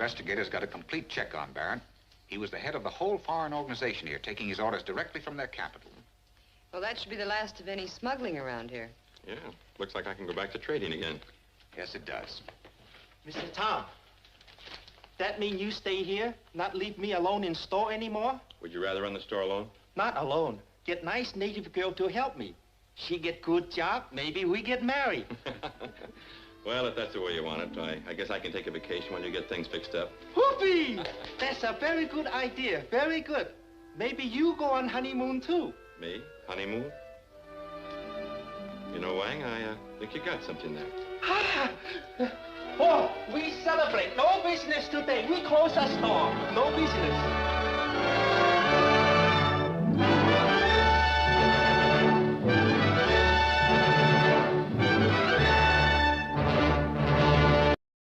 Investigators got a complete check on Barron. He was the head of the whole foreign organization here, taking his orders directly from their capital. Well, that should be the last of any smuggling around here. Yeah, looks like I can go back to trading again. Yes, it does. Mr. Tom, that mean you stay here, not leave me alone in store anymore? Would you rather run the store alone? Not alone. Get nice native girl to help me. She get good job, maybe we get married. Well, if that's the way you want it, I guess I can take a vacation when you get things fixed up. Whoopee! That's a very good idea, very good. Maybe you go on honeymoon too. Me? Honeymoon? You know, Wang, I think you got something there. Oh, we celebrate. No business today. We close our store. No business.